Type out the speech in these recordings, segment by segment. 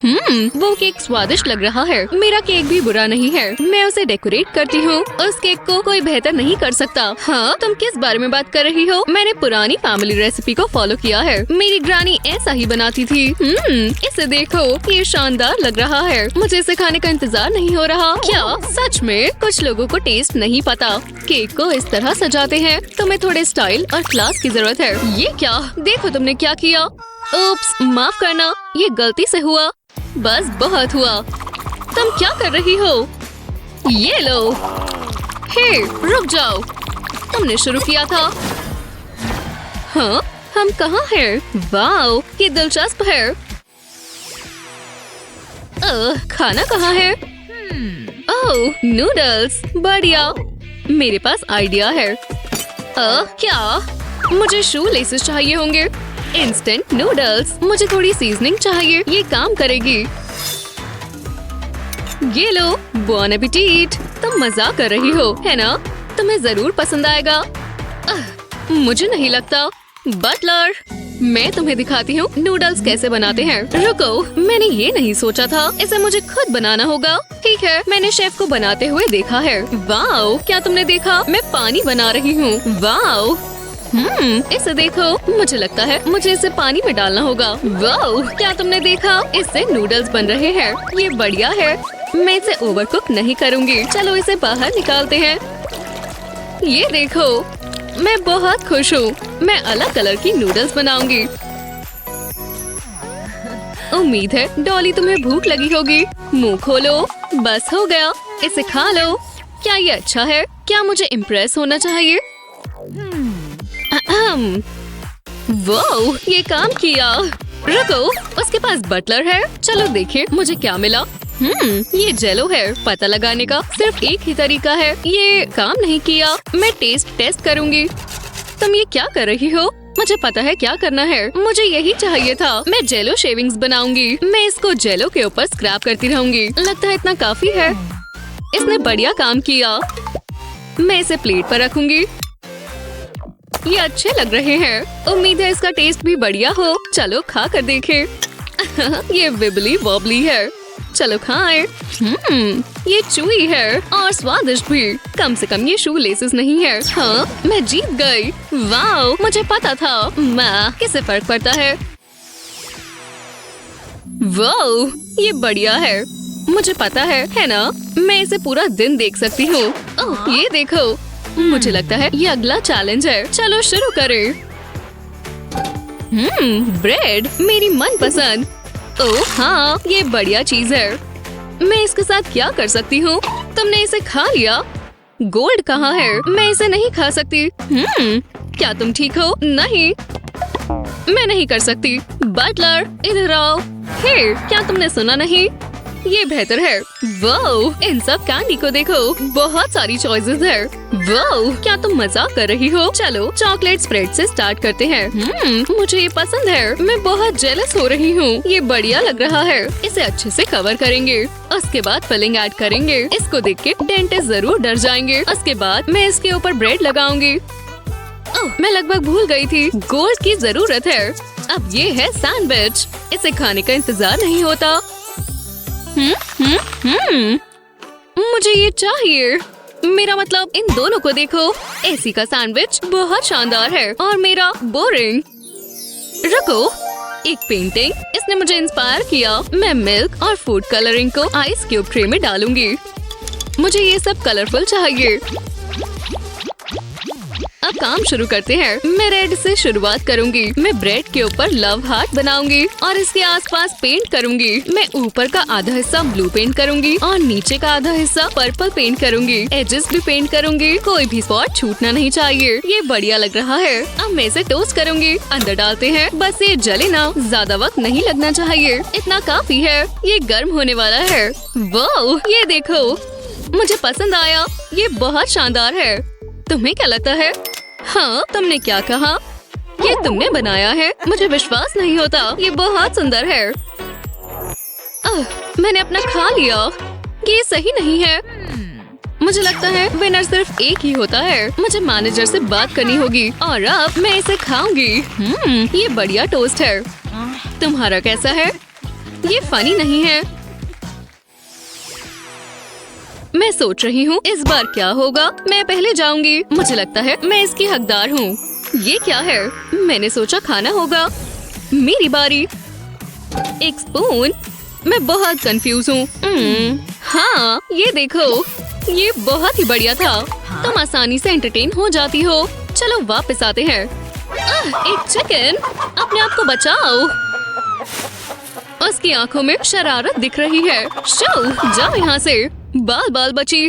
वो केक स्वादिष्ट लग रहा है। मेरा केक भी बुरा नहीं है, मैं उसे डेकोरेट करती हूँ। उस केक को कोई बेहतर नहीं कर सकता। हाँ, तुम किस बारे में बात कर रही हो? मैंने पुरानी फैमिली रेसिपी को फॉलो किया है। मेरी ग्रानी ऐसा ही बनाती थी। इसे देखो, ये शानदार लग रहा है। मुझे इसे खाने का इंतजार नहीं हो रहा। क्या सच में? कुछ लोगों को टेस्ट नहीं पता। केक को इस तरह सजाते हैं। तुम्हें थोड़े स्टाइल और क्लास की जरूरत है। ये क्या? देखो तुमने क्या किया। उप्स, माफ करना, ये गलती से हुआ। बस बहुत हुआ। तुम क्या कर रही हो? ये लो। हे, रुक जाओ। तुमने शुरू किया था। हाँ, हम कहाँ हैं? वाओ, ये दिलचस्प है। खाना कहाँ है? ओह, नूडल्स, बढ़िया। मेरे पास आइडिया है। क्या? मुझे शू लेसेस चाहिए होंगे। Instant noodles. मुझे थोड़ी सीजनिंग चाहिए, ये काम करेगी। ये लो, बॉन एपेटिट। तुम मजाक कर रही हो, है ना? तुम्हें जरूर पसंद आएगा। मुझे नहीं लगता। बटलर, मैं तुम्हें दिखाती हूँ नूडल्स कैसे बनाते हैं। रुको, मैंने ये नहीं सोचा था। इसे मुझे खुद बनाना होगा। ठीक है, मैंने शेफ को बनाते हुए देखा है। वाओ, क्या तुमने देखा? मैं पानी बना रही हूँ। वाओ, इसे देखो। मुझे लगता है मुझे इसे पानी में डालना होगा। वाओ, क्या तुमने देखा? इससे नूडल्स बन रहे हैं। ये बढ़िया है। मैं इसे ओवरकुक नहीं करूँगी। चलो इसे बाहर निकालते हैं। ये देखो, मैं बहुत खुश हूँ। मैं अलग कलर की नूडल्स बनाऊंगी। उम्मीद है डॉली तुम्हें भूख लगी होगी। मुंह खोलो। बस हो गया, इसे खा लो। क्या ये अच्छा है? क्या मुझे इम्प्रेस होना चाहिए? वो ये काम किया। रुको, उसके पास बटलर है। चलो देखें मुझे क्या मिला। ये जेलो है। पता लगाने का सिर्फ एक ही तरीका है। ये काम नहीं किया। मैं टेस्ट करूंगी। तुम ये क्या कर रही हो? मुझे पता है क्या करना है। मुझे यही चाहिए था। मैं जेलो शेविंग्स बनाऊंगी। मैं इसको जेलो के ऊपर स्क्रैप करती रहूंगी। लगता है इतना काफी है। इसने बढ़िया काम किया। मैं इसे प्लेट पर रखूंगी। ये अच्छे लग रहे हैं। उम्मीद है इसका टेस्ट भी बढ़िया हो। चलो खा कर देखें। ये विबली वॉबली है। चलो खाएं। ये चूई है और स्वादिष्ट भी। कम से कम ये शू लेसेस नहीं है। हाँ, मैं जीत गई। वाओ, मुझे पता था। माँ, किसे फर्क पड़ता है? वाओ, ये बढ़िया है। मुझे पता है ना? मैं इसे पूरा दिन देख सकती हूँ। ओह, ये देखो। मुझे लगता है ये अगला चैलेंज है। चलो शुरू करें। ब्रेड, मेरी मनपसंद। ओह हाँ, ये बढ़िया चीज है। मैं इसके साथ क्या कर सकती हूँ? तुमने इसे खा लिया। गोल्ड कहाँ है? मैं इसे नहीं खा सकती। क्या तुम ठीक हो? नहीं, मैं नहीं कर सकती। बटलर, इधर आओ। हे, क्या तुमने सुना नहीं? ये बेहतर है। वाओ, इन सब कैंडी को देखो। बहुत सारी चॉइसेस है। वाओ, क्या तुम मजाक कर रही हो? चलो चॉकलेट स्प्रेड से स्टार्ट करते हैं। मुझे ये पसंद है। मैं बहुत जेलस हो रही हूँ। ये बढ़िया लग रहा है। इसे अच्छे से कवर करेंगे। उसके बाद फिलिंग ऐड करेंगे। इसको देख के डेंटिस्ट जरूर डर जाएंगे। उसके बाद मैं इसके ऊपर ब्रेड लगाऊंगी। ओह, मैं लगभग भूल गई थी। गोल्ड की जरूरत है। अब ये है सैंडविच। इसे खाने का इंतजार नहीं होता। मुझे ये चाहिए। मेरा मतलब इन दोनों को देखो। एसी का सैंडविच बहुत शानदार है और मेरा बोरिंग। रुको, एक पेंटिंग। इसने मुझे इंस्पायर किया। मैं मिल्क और फूड कलरिंग को आइस क्यूब ट्रे में डालूंगी। मुझे ये सब कलरफुल चाहिए। अब काम शुरू करते हैं। मैं रेड से शुरुआत करूंगी। मैं ब्रेड के ऊपर लव हार्ट बनाऊंगी और इसके आसपास पेंट करूंगी। मैं ऊपर का आधा हिस्सा ब्लू पेंट करूंगी और नीचे का आधा हिस्सा पर्पल पेंट करूंगी। एजेस भी पेंट करूंगी। कोई भी स्पॉट छूटना नहीं चाहिए। ये बढ़िया लग रहा है। अब मैं इसे टोस्ट करूंगी। अंदर डालते हैं। बस ये जले ना, ज्यादा वक्त नहीं लगना चाहिए। इतना काफी है। ये गर्म होने वाला है। वाओ, ये देखो, मुझे पसंद आया। ये बहुत शानदार है। तुम्हें क्या लगता है? हाँ, तुमने क्या कहा? ये तुमने बनाया है? मुझे विश्वास नहीं होता। ये बहुत सुंदर है। मैंने अपना खा लिया। ये सही नहीं है। मुझे लगता है विनर सिर्फ एक ही होता है। मुझे मैनेजर से बात करनी होगी और अब मैं इसे खाऊंगी। ये बढ़िया टोस्ट है। तुम्हारा कैसा है? ये फनी नहीं है। मैं सोच रही हूँ इस बार क्या होगा। मैं पहले जाऊंगी। मुझे लगता है मैं इसकी हकदार हूँ। ये क्या है? मैंने सोचा खाना होगा। मेरी बारी। एक स्पून। मैं बहुत कंफ्यूज हूँ। हाँ, ये देखो, ये बहुत ही बढ़िया था। तुम आसानी से एंटरटेन हो जाती हो। चलो वापस आते हैं। एक चिकन, अपने आप को बचाओ। उसकी आंखों में शरारत दिख रही है। शो, जाओ यहाँ से। बाल बाल बची।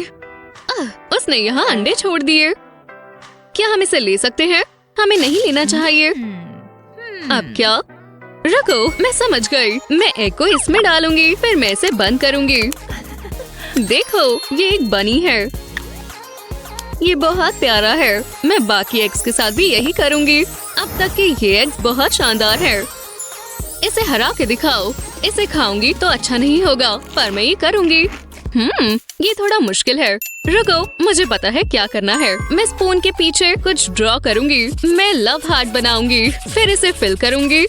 उसने यहाँ अंडे छोड़ दिए। क्या हम इसे ले सकते हैं? हमें नहीं लेना चाहिए। अब क्या? रुको, मैं समझ गई। मैं एग को इसमें डालूंगी, फिर मैं इसे बंद करूंगी। देखो, ये एक बनी है। ये बहुत प्यारा है। मैं बाकी एग्स के साथ भी यही करूंगी। अब तक के ये एग्स बहुत शानदार है। इसे हरा के दिखाओ। इसे खाऊंगी तो अच्छा नहीं होगा, पर मैं ये करूंगी। ये थोड़ा मुश्किल है। रुको, मुझे पता है क्या करना है। मैं स्पून के पीछे कुछ ड्रॉ करूंगी। मैं लव हार्ट बनाऊंगी, फिर इसे फिल करूंगी।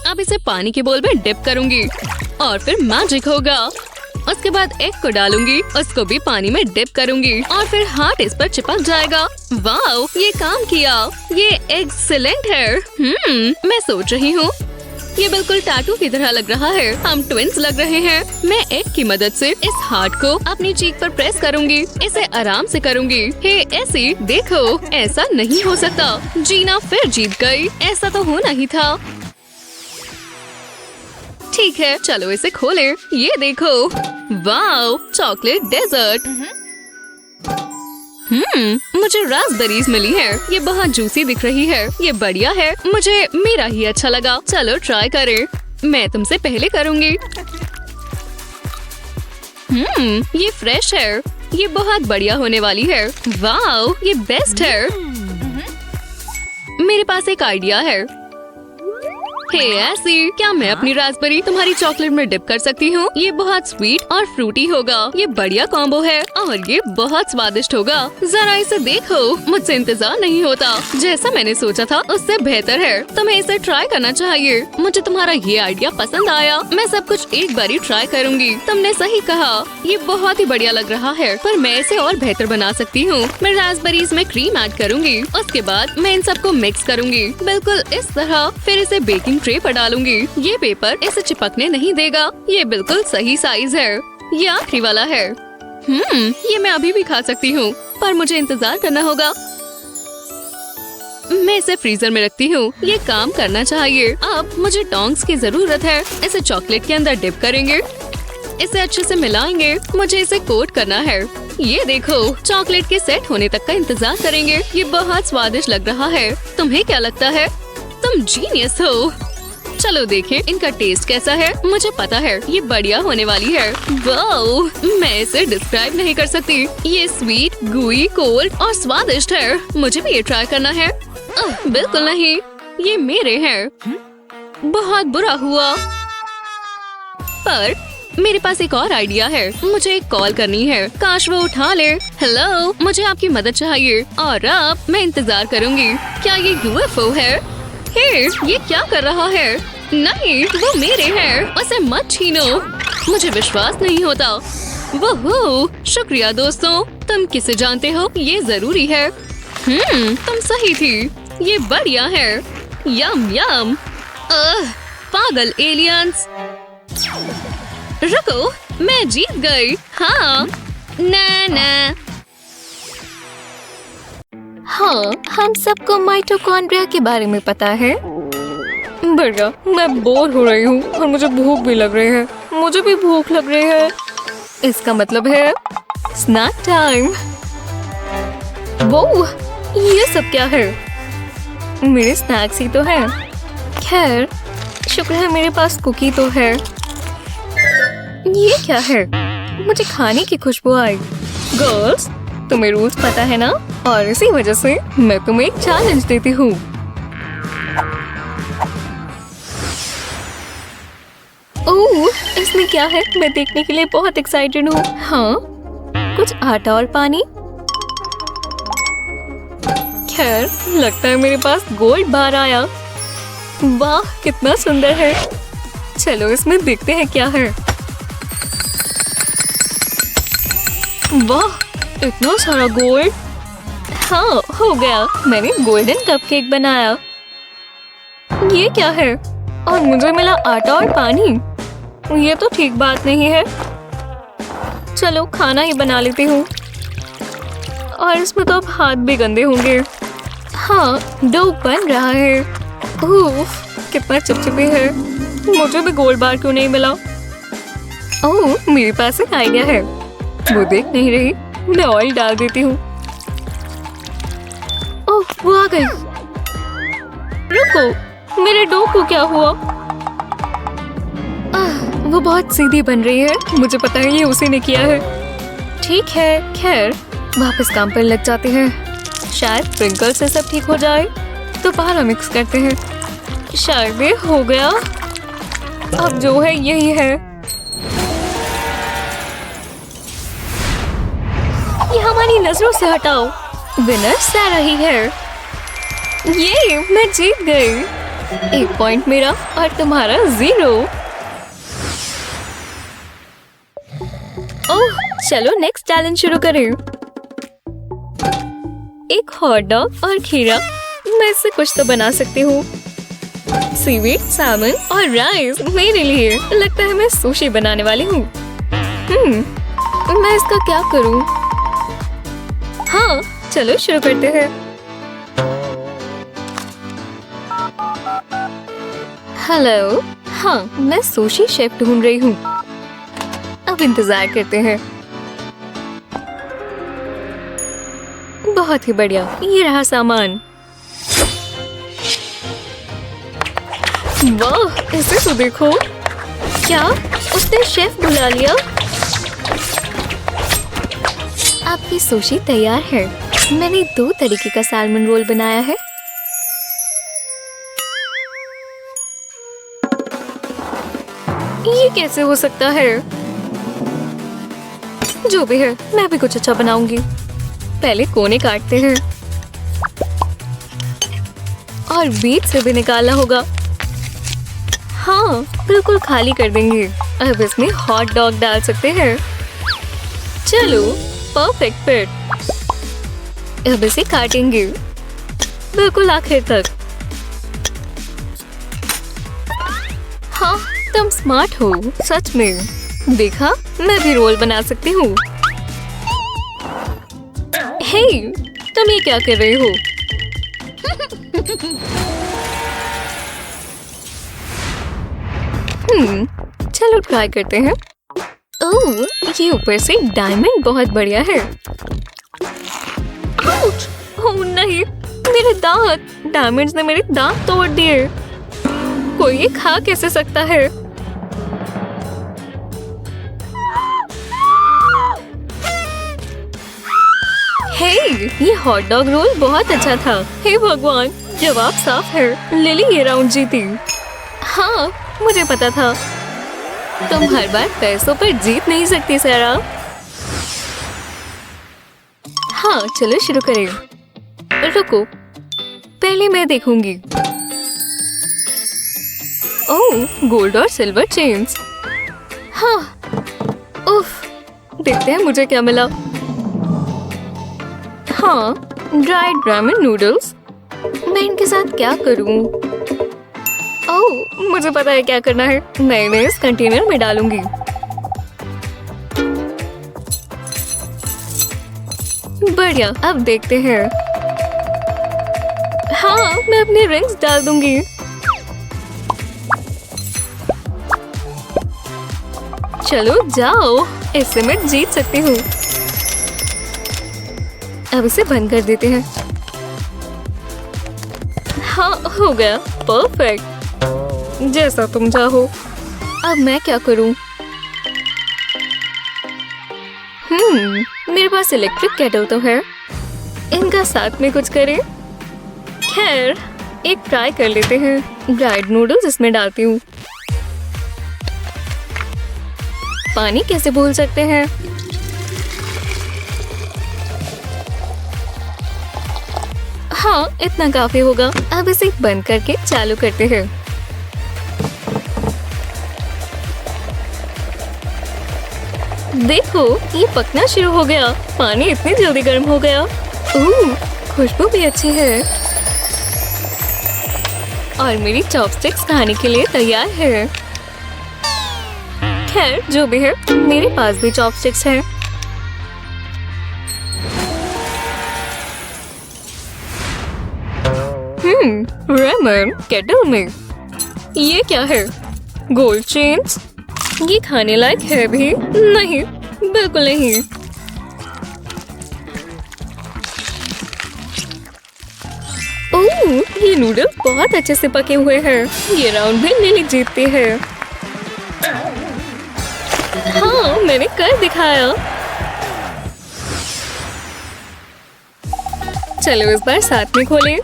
अब इसे पानी के बोल में डिप करूंगी और फिर मैजिक होगा। उसके बाद एग को डालूंगी, उसको भी पानी में डिप करूंगी और फिर हार्ट इस पर चिपक जाएगा। वाओ, ये काम किया। ये एक्सीलेंट है। मैं सोच रही हूँ ये बिल्कुल टैटू की तरह लग रहा है। हम ट्विंस लग रहे हैं। मैं एग की मदद से इस हार्ट को अपनी चीक पर प्रेस करूंगी। इसे आराम से करूंगी। हे ऐसी, देखो, ऐसा नहीं हो सकता। जीना फिर जीत गई। ऐसा तो होना ही था। ठीक है, चलो इसे खोलें। ये देखो, वाओ, चॉकलेट डेजर्ट। मुझे रास्पबेरीज मिली है। ये बहुत जूसी दिख रही है। ये बढ़िया है। मुझे मेरा ही अच्छा लगा। चलो ट्राई करें। मैं तुमसे पहले करूंगी। ये फ्रेश है। ये बहुत बढ़िया होने वाली है। वाओ, ये बेस्ट है। मेरे पास एक आइडिया है। हे ऐसी, क्या मैं अपनी रास्पबेरी तुम्हारी चॉकलेट में डिप कर सकती हूँ? ये बहुत स्वीट और फ्रूटी होगा। ये बढ़िया कॉम्बो है और ये बहुत स्वादिष्ट होगा। जरा इसे देखो, मुझसे इंतजार नहीं होता। जैसा मैंने सोचा था उससे बेहतर है। तुम्हें इसे ट्राई करना चाहिए। मुझे तुम्हारा ये आइडिया पसंद आया। मैं सब कुछ एक बारी ट्राई करूंगी। तुमने सही कहा, ये बहुत ही बढ़िया लग रहा है, पर मैं इसे और बेहतर बना सकती हूँ। मैं रास्पबेरीज में क्रीम ऐड करूंगी। उसके बाद मैं इन सबको मिक्स करूंगी, बिल्कुल इस तरह। फिर इसे बेकिंग ट्रे पर डालूंगी। ये पेपर इसे चिपकने नहीं देगा। ये बिल्कुल सही साइज है। ये आखिरी वाला है। ये मैं अभी भी खा सकती हूँ, पर मुझे इंतजार करना होगा। मैं इसे फ्रीजर में रखती हूँ। ये काम करना चाहिए। अब मुझे टोंग्स की जरूरत है। इसे चॉकलेट के अंदर डिप करेंगे। इसे अच्छे से मिलाएंगे। मुझे इसे कोट करना है। ये देखो, चॉकलेट के सेट होने तक का इंतजार करेंगे। ये बहुत स्वादिष्ट लग रहा है। तुम्हें क्या लगता है? तुम जीनियस हो। चलो देखें इनका टेस्ट कैसा है। मुझे पता है ये बढ़िया होने वाली है। वाओ, मैं इसे डिस्क्राइब नहीं कर सकती। ये स्वीट, गुई, कोल्ड और स्वादिष्ट है। मुझे भी ये ट्राई करना है। बिल्कुल नहीं, ये मेरे हैं। बहुत बुरा हुआ, पर मेरे पास एक और आइडिया है। मुझे एक कॉल करनी है। काश वो उठा ले। हेलो, मुझे आपकी मदद चाहिए और अब मैं इंतजार करूंगी। क्या ये UFO है? हे, ये क्या कर रहा है? नहीं, वो मेरे हैं। उसे मत छीनो। मुझे विश्वास नहीं होता। वो शुक्रिया दोस्तों। तुम किसे जानते हो? ये जरूरी है। तुम सही थी। ये बढ़िया है। यम यम। पागल एलियंस। रुको, मैं जीत गई। हाँ, ना। हाँ, हम सबको माइटोकॉन्ड्रिया के बारे में पता है। बढ़िया, मैं बोर हो रही हूँ और मुझे भूख भी लग रही है। मुझे भी भूख लग रही है। इसका मतलब है स्नैक टाइम। वो ये सब क्या है? मेरे स्नैक्स ही तो है। खैर, शुक्र है मेरे पास कुकी तो है। ये क्या है? मुझे खाने की खुशबू आई। गर्ल्स, तुम्हें रूल्स पता है ना? और इसी वजह से मैं तुम्हें एक चैलेंज देती हूँ। ओह, इसमें क्या है? मैं देखने के लिए बहुत एक्साइटेड हूँ। हाँ, कुछ आटा और पानी। खैर, लगता है मेरे पास गोल्ड बार आया। वाह कितना सुंदर है। चलो इसमें देखते हैं क्या है। वाह इतना सारा गोल्ड। हाँ हो गया, मैंने गोल्डन कपकेक बनाया। ये क्या है? और मुझे मिला आटा और पानी। ये तो ठीक बात नहीं है। चलो खाना ही बना लेती हूँ। और इसमें तो अब हाथ भी गंदे होंगे। हाँ डो बन रहा है। उफ, कितना चिपचिपी है। मुझे भी गोल्ड बार क्यों नहीं मिला? ओह मेरे पास एक आइडिया है। वो देख नहीं रही, मैं ऑयल डाल देती हूँ। ओह वो आ गई। रुको, मेरे डो को क्या हुआ? वो बहुत सीधी बन रही है। मुझे पता है ये उसी ने किया है। ठीक है, खैर वापस काम पर लग जाते हैं। शायद स्प्रिंकल से सब ठीक हो जाए। दोबारा मिक्स करते हैं। शायद ये हो गया। अब जो है यही है। ये हमारी नजरों से हटाओ। विनर सारा ही है। ये मैं जीत गई। 1 पॉइंट मेरा और तुम्हारा 0। ओह चलो नेक्स्ट चैलेंज शुरू करें। एक हॉट डॉग और खीरा। मैं इससे कुछ तो बना सकती हूँ। सीवीड, सैमन और राइस मेरे लिए। लगता है मैं सुशी बनाने वाली हूँ। मैं इसका क्या करूँ? हाँ चलो शुरू करते हैं। हेलो, हाँ मैं सुशी शेफ ढूंढ रही हूँ। अब इंतजार करते हैं। बहुत ही बढ़िया, ये रहा सामान। वाह इसे तो देखो। क्या उसने शेफ बुला लिया? आपकी सुशी तैयार है। मैंने 2 तरीके का सैल्मन रोल बनाया है। ये कैसे हो सकता है? जो भी है, मैं भी कुछ अच्छा बनाऊंगी। पहले कोने काटते हैं और बीच से भी निकालना होगा। हाँ बिल्कुल खाली कर देंगे। अब इसमें हॉट डॉग डाल सकते हैं। चलो परफेक्ट फिट। अब इसे काटेंगे बिल्कुल आखिर तक। हाँ तुम स्मार्ट हो सच में। देखा, मैं भी रोल बना सकती हूँ। हे, तुम ये क्या कर रहे हो? चलो ट्राई करते हैं। ओह, ये ऊपर से डायमंड बहुत बढ़िया है। आउच! ओह नहीं, मेरे दांत। डायमंड्स ने मेरे दांत तोड़ दिए। कोई ये खा कैसे सकता है? हे, ये हॉट डॉग रोल बहुत अच्छा था। हे भगवान, जवाब साफ है। लिली ये राउंड जीती। हाँ, मुझे पता था। तुम हर बार पैसों पर जीत नहीं सकती सारा। हाँ, चलो शुरू करें। रुको, पहले मैं देखूंगी। ओह, गोल्ड और सिल्वर चेन्स। हाँ, उफ, देखते हैं मुझे क्या मिला। हाँ, ड्राइड रामेन नूडल्स। मैं इनके साथ क्या करूं? ओह, मुझे पता है क्या करना है। मैं इन्हें इस कंटेनर में डालूंगी। बढ़िया, अब देखते हैं। हाँ, मैं अपनी रिंग्स डाल दूंगी। चलो जाओ, इससे मैं जीत सकती हूँ। अब इसे बंद कर देते हैं। हाँ, हो गया। परफेक्ट, जैसा तुम चाहो। अब मैं क्या करूं? मेरे पास इलेक्ट्रिक केटल तो है। इनका साथ में कुछ करें। खैर, एक ट्राई कर लेते हैं। ड्राइड नूडल्स इसमें डालती हूँ। पानी कैसे भूल सकते हैं? हाँ, इतना काफी होगा। अब इसे बंद करके चालू करते हैं। देखो, ये पकना शुरू हो गया। पानी इतनी जल्दी गर्म हो गया। खुशबू भी अच्छी है और मेरी चॉपस्टिक्स खाने के लिए तैयार है। खैर, जो भी है, मेरे पास भी चॉपस्टिक्स है। रेमन केटल में ये क्या है? Gold chains? ये खाने लायक है भी? नहीं, बिल्कुल नहीं। ओह, ये नूडल बहुत अच्छे से पके हुए हैं। ये राउंड भी लिली जीतती है। हाँ, मैंने कर दिखाया। चलो इस बार साथ में खोलें।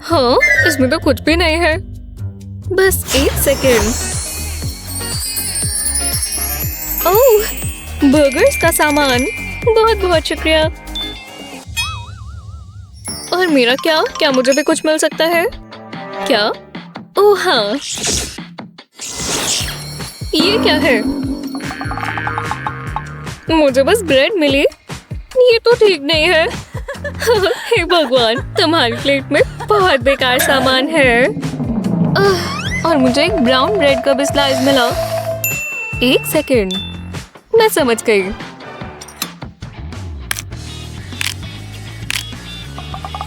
हाँ, इसमें तो कुछ भी नहीं है। बस 1 सेकेंड। ओह, बर्गर्स का सामान। बहुत बहुत शुक्रिया। और मेरा क्या? क्या मुझे भी कुछ मिल सकता है? क्या? ओह हाँ, ये क्या है? मुझे बस ब्रेड मिली। ये तो ठीक नहीं है। हे भगवान, तुम्हारी प्लेट में बहुत बेकार सामान है। और मुझे एक ब्राउन ब्रेड का भी स्लाइस मिला। 1 सेकेंड, मैं समझ गई।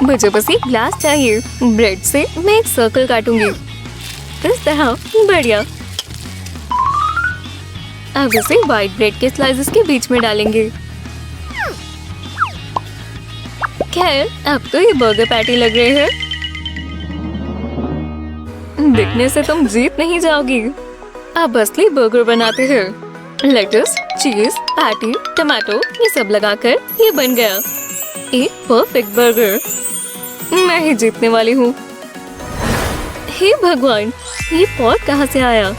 मुझे बस एक ग्लास चाहिए। ब्रेड से मैं एक सर्कल काटूंगी। इस तरह, बढ़िया। अब इसे व्हाइट ब्रेड के स्लाइसेस के बीच में डालेंगे। खैर, अब तो ये बर्गर पैटी लग रहे हैं। दिखने से तुम जीत नहीं जाओगी। अब असली बर्गर बनाते हैं। लेटस, चीज, पैटी, टमाटो ये सब लगाकर ये बन गया एक परफेक्ट बर्गर। मैं ही जीतने वाली हूँ। हे भगवान, ये पॉट कहाँ से आया?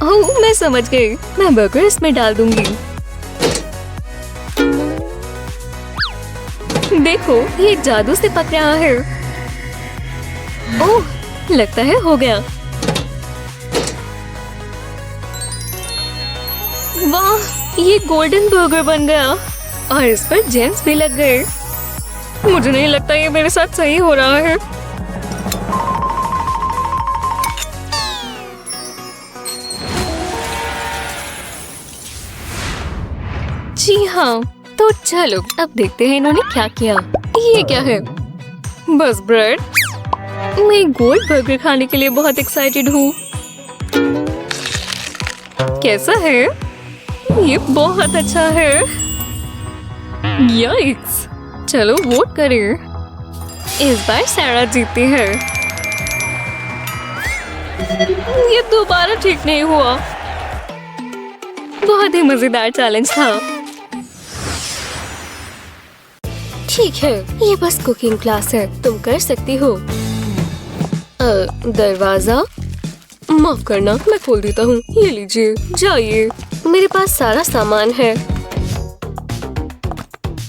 ओह, मैं समझ गई। मैं बर्गर इसमें डाल दूंगी। देखो, ये जादू से पक रहा है। ओह, लगता है हो गया। वाह, ये गोल्डन बर्गर बन गया और इस पर जेम्स भी लग गए। मुझे नहीं लगता ये मेरे साथ सही हो रहा है। जी हाँ, तो चलो अब देखते हैं इन्होंने क्या किया। ये क्या है? बस ब्रेड। मैं गोल्ड बर्गर खाने के लिए बहुत एक्साइटेड हूँ। कैसा है? ये बहुत अच्छा है। याइक्स! चलो वोट करें। इस बार सारा जीतती है। ये दोबारा ठीक नहीं हुआ। बहुत ही मजेदार चैलेंज था। ठीक है, ये बस कुकिंग क्लास है। तुम कर सकती हो। दरवाजा माफ करना, मैं खोल देता हूँ। ये लीजिए, जाइए। मेरे पास सारा सामान है।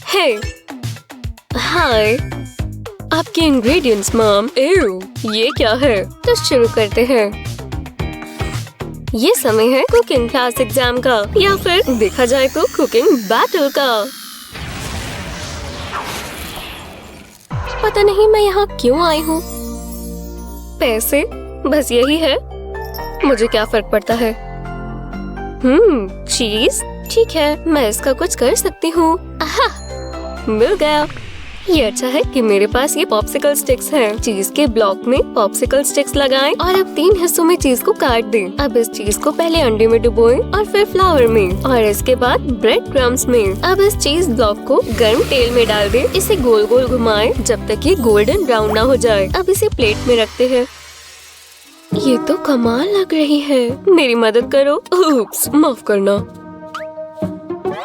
हे, हाय। आपके इंग्रेडिएंट्स मैम। ये क्या है? तो शुरू करते हैं। ये समय है कुकिंग क्लास एग्जाम का, या फिर देखा जाए तो कुकिंग बैटल का। पता नहीं मैं यहाँ क्यों आई हूँ। पैसे, बस यही है। मुझे क्या फर्क पड़ता है। चीज, ठीक है, मैं इसका कुछ कर सकती हूँ। मिल गया। ये अच्छा है कि मेरे पास ये पॉप्सिकल स्टिक्स हैं। चीज के ब्लॉक में पॉप्सिकल स्टिक्स लगाएं और अब 3 हिस्सों में चीज को काट दें। अब इस चीज को पहले अंडे में डुबोएं और फिर फ्लावर में और इसके बाद ब्रेड क्रम्स में। अब इस चीज ब्लॉक को गर्म तेल में डाल दें। इसे गोल गोल घुमाएं जब तक ये गोल्डन ब्राउन ना हो जाए। अब इसे प्लेट में रखते हैं। ये तो कमाल लग रही है। मेरी मदद करो। उप्स, माफ करना।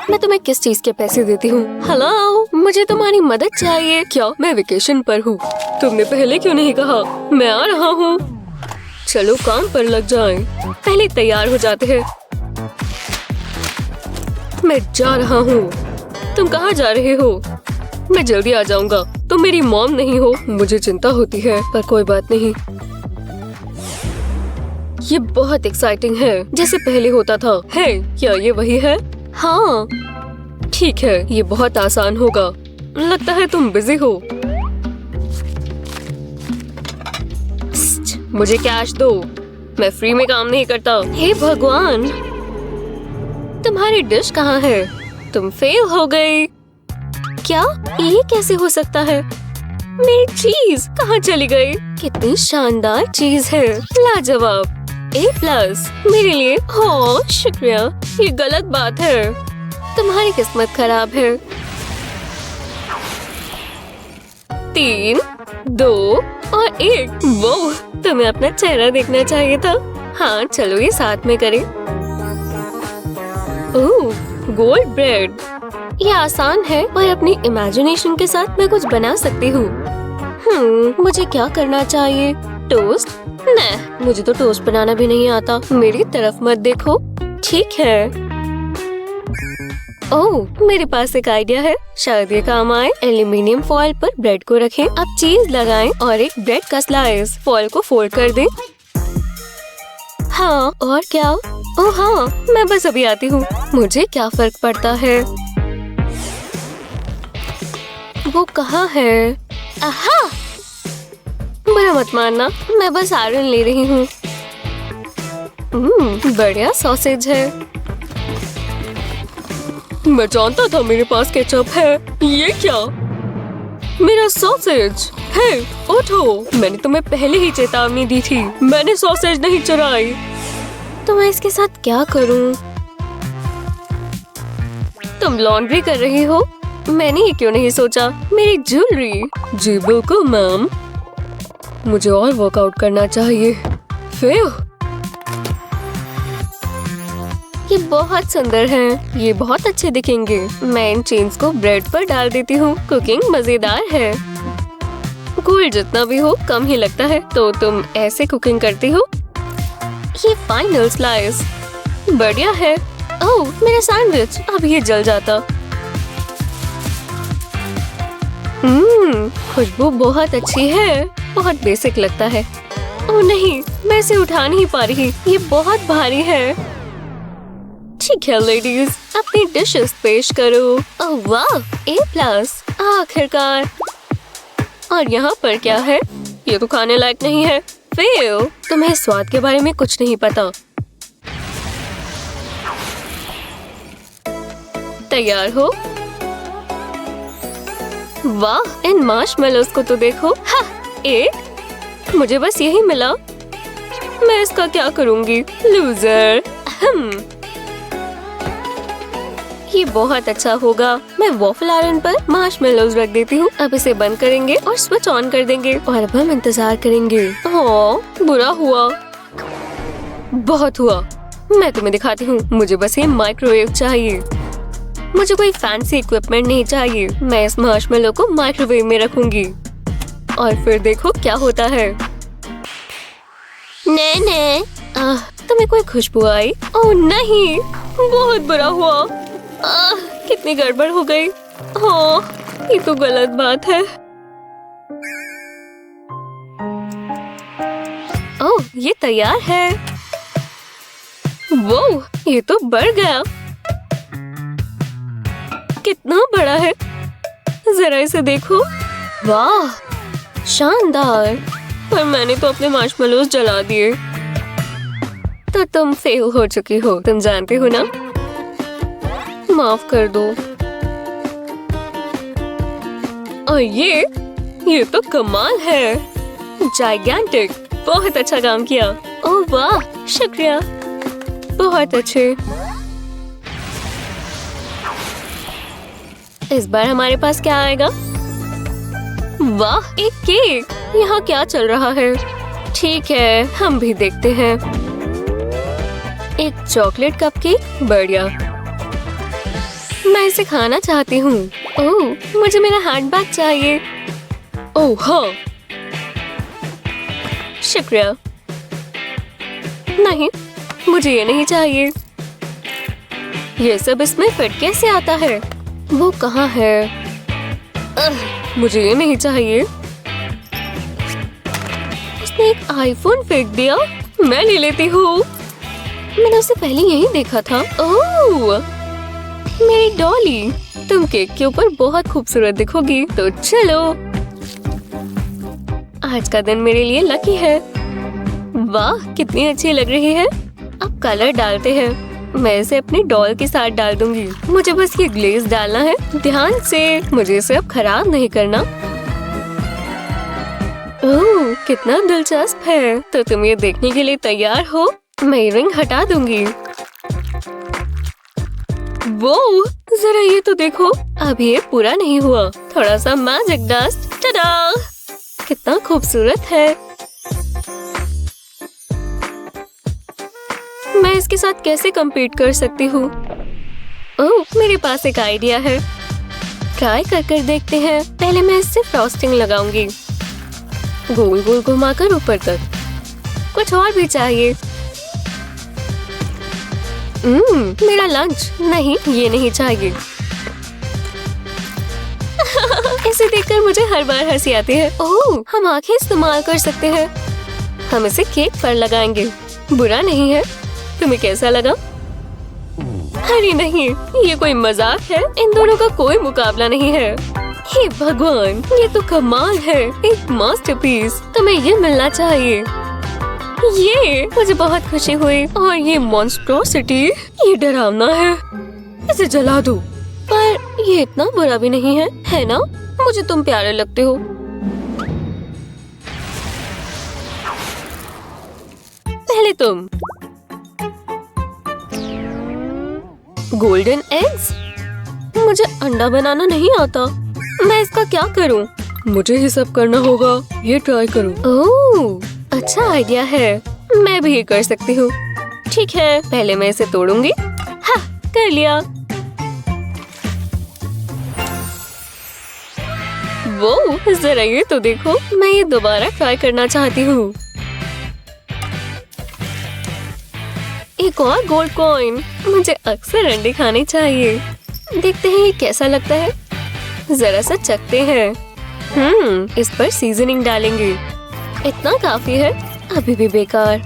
मैं तुम्हें किस चीज के पैसे देती हूँ? हेलो, मुझे तुम्हारी मदद चाहिए। क्या? मैं वेकेशन पर हूँ। तुमने पहले क्यों नहीं कहा? मैं आ रहा हूँ। चलो काम पर लग जाएं। पहले तैयार हो जाते हैं। मैं जा रहा हूँ। तुम कहाँ जा रहे हो? मैं जल्दी आ जाऊंगा। तुम मेरी मॉम नहीं हो, मुझे चिंता होती है, पर कोई बात नहीं। ये बहुत एक्साइटिंग है, जैसे पहले होता था। है, क्या ये वही है? हाँ, ठीक है, ये बहुत आसान होगा। लगता है तुम बिजी हो। मुझे कैश दो, मैं फ्री में काम नहीं करता। हे भगवान, तुम्हारी डिश कहाँ है? तुम फेल हो गई। क्या ये कैसे हो सकता है? मेरी चीज कहाँ चली गई? कितनी शानदार चीज है, लाजवाब। A+ मेरे लिए। हो, शुक्रिया। ये गलत बात है, तुम्हारी किस्मत खराब है। 3, 2 और 1। वो, तुम्हें अपना चेहरा देखना चाहिए था। हाँ, चलो ये साथ में करें। ओह, गोल्ड ब्रेड। ये आसान है और अपनी इमेजिनेशन के साथ मैं कुछ बना सकती हूँ। मुझे क्या करना चाहिए? टोस्ट? नहीं, मुझे तो टोस्ट बनाना भी नहीं आता। मेरी तरफ मत देखो। ठीक है। ओह, मेरे पास एक आइडिया है, शायद ये काम आए। एल्यूमिनियम फॉइल पर ब्रेड को रखें, अब चीज लगाएं और एक ब्रेड का स्लाइस। फॉइल को फोल्ड कर दें। हाँ, और क्या? ओह हाँ, मैं बस अभी आती हूँ। मुझे क्या फर्क पड़ता है? वो कहाँ है? आहा! बुरा मत मानना, मैं बस आयरन ले रही हूँ। बढ़िया सॉसेज है। मैं जानता था मेरे पास केचप है। ये क्या? मेरा सॉसेज है। उठो, मैंने तुम्हें पहले ही चेतावनी दी थी। मैंने सॉसेज नहीं चुराई। तो मैं इसके साथ क्या करूं? तुम लॉन्ड्री कर रही हो? मैंने ये क्यों नहीं सोचा? मेरी ज्वेलरी। जी बिल्कुल मैम, मुझे और वर्कआउट करना चाहिए। फिर ये बहुत सुंदर हैं। ये बहुत अच्छे दिखेंगे। मैं इन चेन्स को ब्रेड पर डाल देती हूँ। कुकिंग मजेदार है। गोल्ड जितना भी हो कम ही लगता है। तो तुम ऐसे कुकिंग करती हो? ये फाइनल स्लाइस बढ़िया है। ओह, मेरा सैंडविच, अब ये जल जाता। खुशबू बहुत अच्छी है। बहुत बेसिक लगता है। ओह नहीं, मैं इसे उठा नहीं पा रही। ये बहुत भारी है। ठीक है लेडीज, अपनी डिशेस पेश करो। ओह वाह, A+, आखिरकार। और यहाँ पर क्या है? ये तो खाने लायक नहीं है। फेल। तुम्हें स्वाद के बारे में कुछ नहीं पता। तैयार हो? वाह, इन मार्शमेलोस को तो देखो। हा, एक। मुझे बस यही मिला। मैं इसका क्या करूंगी? लूजर। ये बहुत अच्छा होगा। मैं वॉफल आयरन पर मार्शमेलोस रख देती हूँ। अब इसे बंद करेंगे और स्विच ऑन कर देंगे और अब हम इंतजार करेंगे। ओह, बुरा हुआ। बहुत हुआ। मैं तुम्हें दिखाती हूँ। मुझे बस ये माइक्रोवेव चाहिए। मुझे कोई फैंसी इक्विपमेंट नहीं चाहिए। मैं इस मार्शमेलो को माइक्रोवेव में रखूंगी और फिर देखो क्या होता है। नहीं, तुम्हें कोई खुशबू आई? ओह नहीं, बहुत बुरा हुआ। कितनी गड़बड़ हो गई। हाँ, ये तो गलत बात है। ओह, ये तैयार है। वो, ये तो बढ़ गया। कितना बड़ा है, जरा इसे देखो। वाह, शानदार। पर मैंने तो अपने मार्शमेलोस जला दिए। तो तुम फेल हो चुकी हो, तुम जानते हो ना। माफ कर दो। और ये तो कमाल है। जाइगेंटिक। बहुत अच्छा काम किया। ओह वाह, शुक्रिया। बहुत अच्छे। इस बार हमारे पास क्या आएगा? वाह, एक केक। यहाँ क्या चल रहा है? ठीक है, हम भी देखते हैं। एक चॉकलेट कपकेक, बढ़िया। मैं इसे खाना चाहती हूँ। ओह, मुझे मेरा हैंडबैग चाहिए। ओह हाँ, शुक्रिया। नहीं, मुझे ये नहीं चाहिए। ये सब इसमें फिट कैसे आता है? वो कहाँ है? मुझे ये नहीं चाहिए। उसने एक आईफोन फेंक दिया। मैं ले लेती हूँ। मैंने उसे पहले यही देखा था। ओह, मेरी डॉली, तुम केक के ऊपर बहुत खूबसूरत दिखोगी। तो चलो, आज का दिन मेरे लिए लकी है। वाह, कितनी अच्छी लग रही है। अब कलर डालते हैं। मैं इसे अपनी डॉल के साथ डाल दूंगी। मुझे बस ये ग्लेज डालना है। ध्यान से, मुझे इसे अब खराब नहीं करना। ओह, कितना दिलचस्प है। तो तुम ये देखने के लिए तैयार हो? मैं ये रिंग हटा दूंगी। वो, जरा ये तो देखो, अभी ये पूरा नहीं हुआ। थोड़ा सा मैजिक डस्ट। टडा! कितना खूबसूरत है। मैं इसके साथ कैसे compete कर सकती हूँ? ओह, मेरे पास एक आइडिया है। ट्राई कर देखते हैं। पहले मैं इससे फ्रॉस्टिंग लगाऊंगी, गोल गोल घुमाकर ऊपर तक। कुछ और भी चाहिए। मेरा लंच। नहीं, ये नहीं चाहिए। इसे देखकर मुझे हर बार हंसी आती है। ओह, हम आंखें इस्तेमाल कर सकते हैं। हम इसे केक पर लगाएंगे। बुरा नहीं है। तुम्हें कैसा लगा? अरे नहीं, ये कोई मजाक है। इन दोनों का कोई मुकाबला नहीं है। हे भगवान, ये तो कमाल है। एक मास्टरपीस। तुम्हें ये मिलना चाहिए। ये मुझे बहुत खुशी हुई। और ये मॉन्स्ट्रोसिटी, ये डरावना है। इसे जला दो। पर ये इतना बुरा भी नहीं है ना? मुझे तुम प्यारे लगते हो। पहले तुम। Golden eggs? मुझे अंडा बनाना नहीं आता। मैं इसका क्या करूं? मुझे ही सब करना होगा। ये ट्राई करूं। ओह, अच्छा आइडिया है। मैं भी ये कर सकती हूँ। ठीक है, पहले मैं इसे तोड़ूंगी। हाँ, कर लिया। वो, जरा ये तो देखो। मैं ये दोबारा ट्राई करना चाहती हूँ। एक और गोल्ड कॉइन। मुझे अक्सर अंडे खाने चाहिए। देखते हैं ये कैसा लगता है। जरा सा चखते हैं। इस पर सीजनिंग डालेंगे। इतना काफी है। अभी भी बेकार।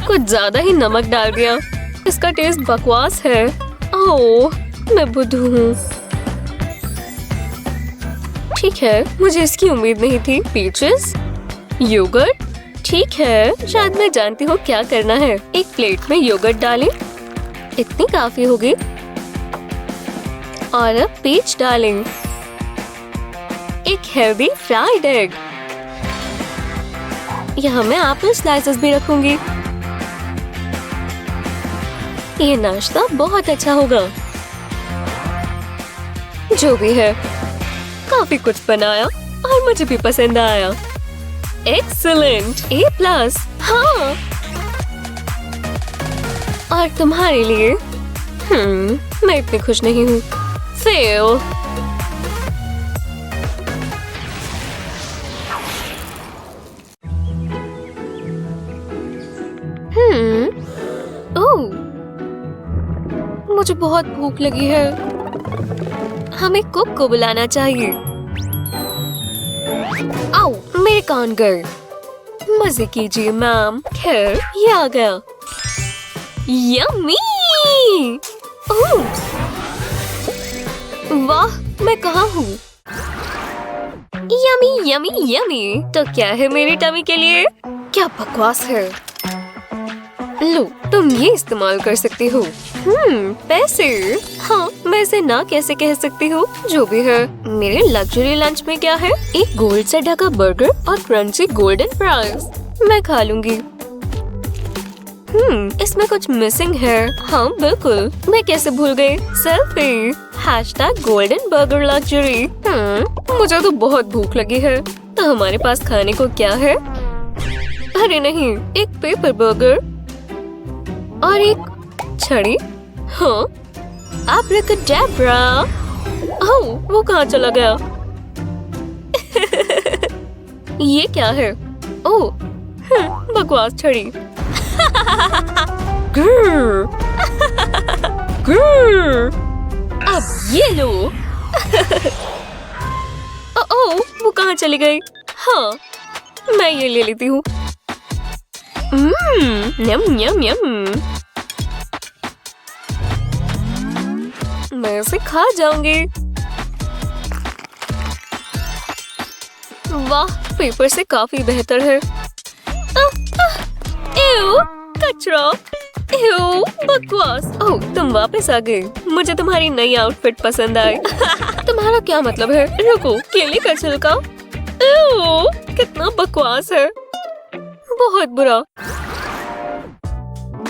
कुछ ज्यादा ही नमक डाल दिया। इसका टेस्ट बकवास है। ओह, मैं बुद्धू हूँ। ठीक है, मुझे इसकी उम्मीद नहीं थी। Peaches, yoghurt. ठीक है, शायद मैं जानती हूँ क्या करना है। एक प्लेट में योगर्ट डालें। इतनी काफी होगी। और अब पीच डालें। एक हेल्दी फ्राइड एग। यहाँ मैं एप्पल स्लाइसेस भी रखूंगी। ये नाश्ता बहुत अच्छा होगा। जो भी है, काफी कुछ बनाया और मुझे भी पसंद आया। Excellent, A+। हाँ, और तुम्हारे लिए मैं इतनी खुश नहीं हूँ। फेल। ओह, मुझे बहुत भूख लगी है। हमें कुक को बुलाना चाहिए। आओ, मेरे कान गए। मजे कीजिए मैम। खैर, ये आ गया। यम्मी! ओह, वाह, मैं कहाँ हूँ? Yummy yummy yummy. तो क्या है मेरी टमी के लिए? क्या बकवास है। लो, तुम ये इस्तेमाल कर सकती हो। पैसे। हाँ, मैं इसे ना कैसे कह सकती हूँ। जो भी है, मेरे लग्जरी लंच में क्या है? एक गोल्ड से ढका बर्गर और क्रंची गोल्डन फ्राइज। मैं खा लूंगी। इसमें कुछ मिसिंग है। हाँ बिल्कुल, मैं कैसे भूल गई। सेल्फी। #golden burger luxury। मुझे तो बहुत भूख लगी है। तो हमारे पास खाने को क्या है? अरे नहीं, एक पेपर बर्गर और एक छड़ी। हाँ, abracadabra। ओह, वो कहाँ चला गया? ये क्या है? ओह, बकवास छड़ी। ग्रर, ग्रर। अब ये लो। ओह, वो कहाँ चली गई? हाँ, मैं ये ले लेती हूँ। यम यम यम। मैं इसे खा जाऊंगी। वाह, पेपर से काफी बेहतर है। एव, कचरा। एव, बकवास। ओह, तुम वापस आ गए। मुझे तुम्हारी नई आउटफिट पसंद आई। तुम्हारा क्या मतलब है? रुको, केले का छिलका। एव, कितना बकवास है। बहुत बुरा।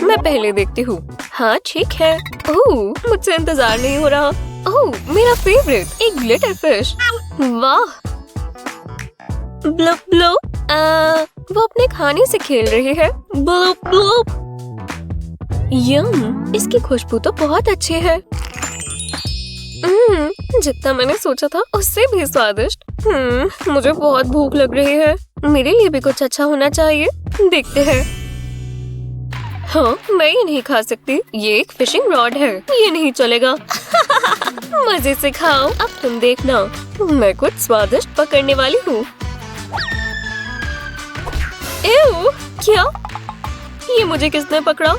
मैं पहले देखती हूँ। हाँ, ठीक है। ओह, मुझसे इंतजार नहीं हो रहा। ओह, मेरा फेवरेट, एक ग्लिटर फिश। वाह। Bloop bloop. वो अपने खाने से खेल रही है। Bloop bloop. यम, इसकी खुशबू तो बहुत अच्छी है। जितना मैंने सोचा था उससे भी स्वादिष्ट। मुझे बहुत भूख लग रही है। मेरे लिए भी कुछ अच्छा होना चाहिए। देखते हैं। हाँ, मैं ये नहीं खा सकती। ये एक फिशिंग रॉड है, ये नहीं चलेगा। मजे से खाओ। अब तुम देखना, मैं कुछ स्वादिष्ट पकड़ने वाली हूँ। एव, क्या? ये मुझे किसने पकड़ा?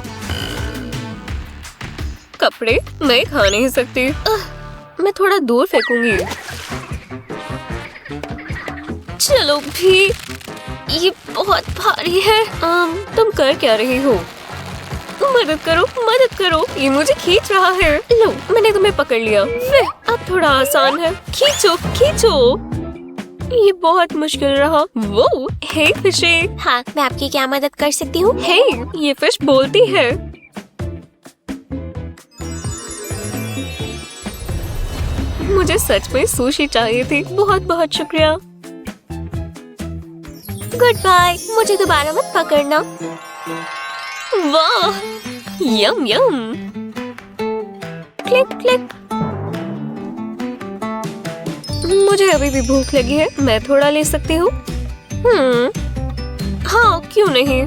कपड़े मैं खा नहीं सकती। मैं थोड़ा दूर फेंकूंगी। चलो भी, ये बहुत भारी है। तुम कर क्या रही हो? मदद करो, मदद करो, ये मुझे खींच रहा है। लो, मैंने तुम्हें पकड़ लिया। अब थोड़ा आसान है। खींचो खींचो। ये बहुत मुश्किल रहा। वो, हे फिशे। हाँ, मैं आपकी क्या मदद कर सकती हूँ? हे, ये फिश बोलती है। मुझे सच में सुशी चाहिए थी। बहुत बहुत शुक्रिया। गुड बाय, मुझे दोबारा मत पकड़ना। वाह, यम यम। Click click. मुझे अभी भी भूख लगी है। मैं थोड़ा ले सकती हूँ? हाँ, क्यों नहीं।